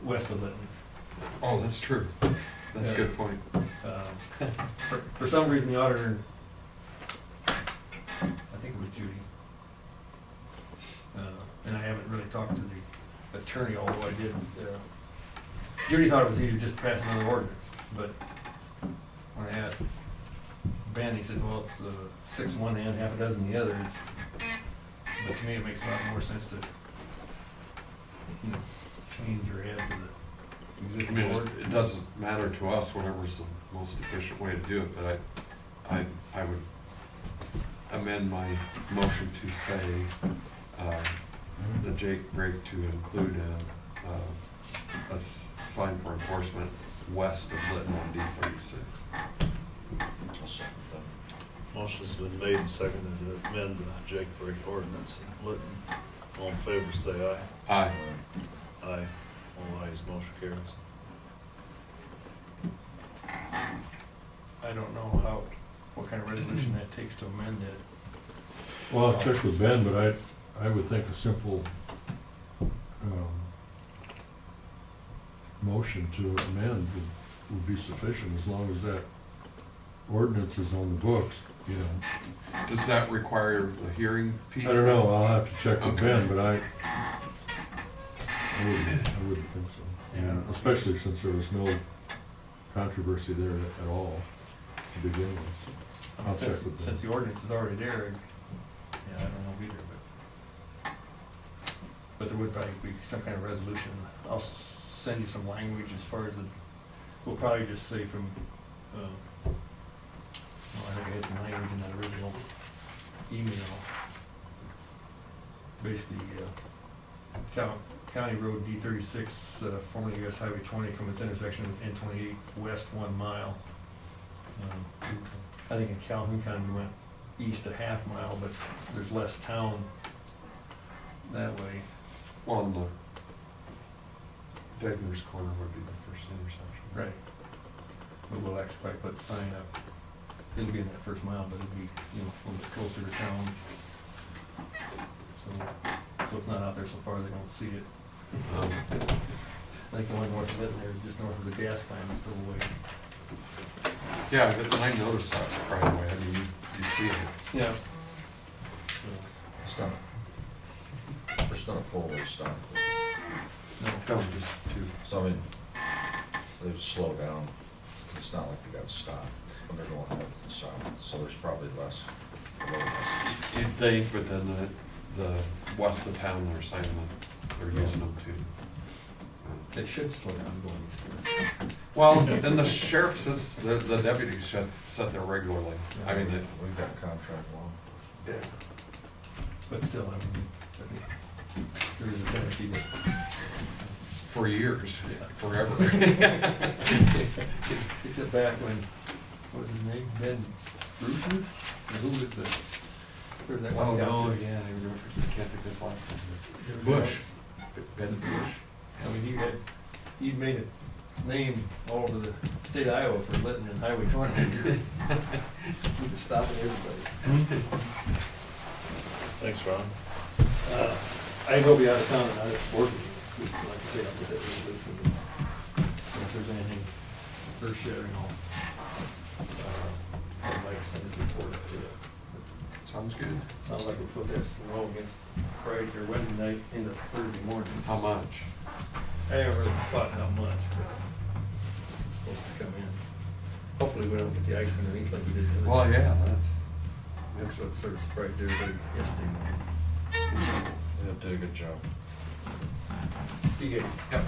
[SPEAKER 10] west of Lytton.
[SPEAKER 3] Oh, that's true. That's a good point.
[SPEAKER 10] For some reason, the auditor, I think it was Judy, and I haven't really talked to the attorney, although I did, Judy thought it was easier just to pass another ordinance, but when I asked Ben, he said, well, it's 6 one hand, half a dozen the other. But to me, it makes a lot more sense to, change or add to the
[SPEAKER 3] I
[SPEAKER 10] existing
[SPEAKER 3] mean,
[SPEAKER 10] ordinance.
[SPEAKER 3] it doesn't matter to us, whatever's the most efficient way to do it, but I would amend my motion to say the Jake Break to include a sign for enforcement west of Lytton on D36.
[SPEAKER 2] I'll second that.
[SPEAKER 1] Motion's been made and seconded to amend the Jake Break ordinance in Lytton. All in favor, say aye.
[SPEAKER 3] Aye.
[SPEAKER 1] Aye. All ayes, motion carries.
[SPEAKER 10] I don't know what kind of resolution that takes to amend it.
[SPEAKER 4] Well, I'll check with Ben, but I would think a simple motion to amend would be sufficient, as long as that ordinance is on the books, you know.
[SPEAKER 3] Does that require the hearing piece?
[SPEAKER 4] I don't know, I'll have to check with
[SPEAKER 3] Okay.
[SPEAKER 4] Ben, but I wouldn't think so.
[SPEAKER 10] Yeah.
[SPEAKER 4] Especially since there was no controversy there at all to begin with.
[SPEAKER 10] I mean,
[SPEAKER 4] I'll check with them.
[SPEAKER 10] since the ordinance is already there, I don't know either, but there would probably be some kind of resolution. I'll send you some language as far as we'll probably just say from, I think I had some language in that original email. Basically, County Road D36, formerly US Highway 20, from its intersection with N28 west 1 mile. I think in Calhoun County we went east a half mile, but there's less town that way.
[SPEAKER 3] Well, on the Degner's Corner would be the first intersection.
[SPEAKER 10] Right. But we'll actually probably put the sign up, it'll be in that first mile, but it'll be, you know, a little bit closer to town. So it's not out there so far they don't see it. Like the one north of it, there's just north of the gas plant, it's still away.
[SPEAKER 3] Yeah, and I noticed that right away. I mean, you see it.
[SPEAKER 10] Yeah.
[SPEAKER 2] It's not, it's not a four-way stop.
[SPEAKER 10] No,
[SPEAKER 3] Don't just two.
[SPEAKER 2] So I mean, they have to slow down. It's not like they gotta stop when they're going north and south, so there's probably less, a little less.
[SPEAKER 3] You'd think, but then the west of town, they're saying that they're using them too.
[SPEAKER 10] they should slow down going east.
[SPEAKER 3] Well, and the sheriff sits, the deputies sit there regularly. I mean,
[SPEAKER 2] We've got contract law.
[SPEAKER 3] yeah.
[SPEAKER 10] But still, I mean, I think there is a tendency that
[SPEAKER 3] For years,
[SPEAKER 10] Yeah.
[SPEAKER 3] forever.
[SPEAKER 10] except back when, what was his name, Ben Brewster? Or who was the, there was that
[SPEAKER 3] Oh,
[SPEAKER 10] one guy.
[SPEAKER 3] no, yeah, I remember, I can't think of his last name.
[SPEAKER 10] There was
[SPEAKER 3] Bush.
[SPEAKER 10] Ben Bush. I mean, he'd made a name all over the state of Iowa for letting in highway 20. He was stopping everybody.
[SPEAKER 1] Thanks, Ron.
[SPEAKER 10] I will be out of town and I was working, like I say, I'll get that resolution. If there's anything earth shattering, I'd like to send his report to it.
[SPEAKER 3] Sounds good.
[SPEAKER 10] Sounds like we put this roll against Friday or Wednesday night into Thursday morning.
[SPEAKER 3] How much?
[SPEAKER 10] I haven't really thought how much, but it's supposed to come in. Hopefully we don't get the ice underneath like we did the other.
[SPEAKER 3] Well, yeah, that's
[SPEAKER 10] what sort of surprised everybody yesterday morning.
[SPEAKER 2] Yeah, did a good job.
[SPEAKER 10] See you guys.
[SPEAKER 3] Yep.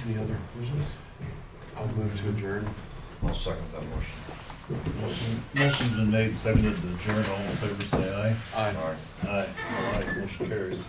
[SPEAKER 3] Any other business? I'll move to adjourn.
[SPEAKER 2] I'll second that motion.
[SPEAKER 1] Motion's been made, and seconded to adjourn. All in favor, say aye.
[SPEAKER 3] Aye.
[SPEAKER 2] All right.
[SPEAKER 1] Aye. All right, motion carries.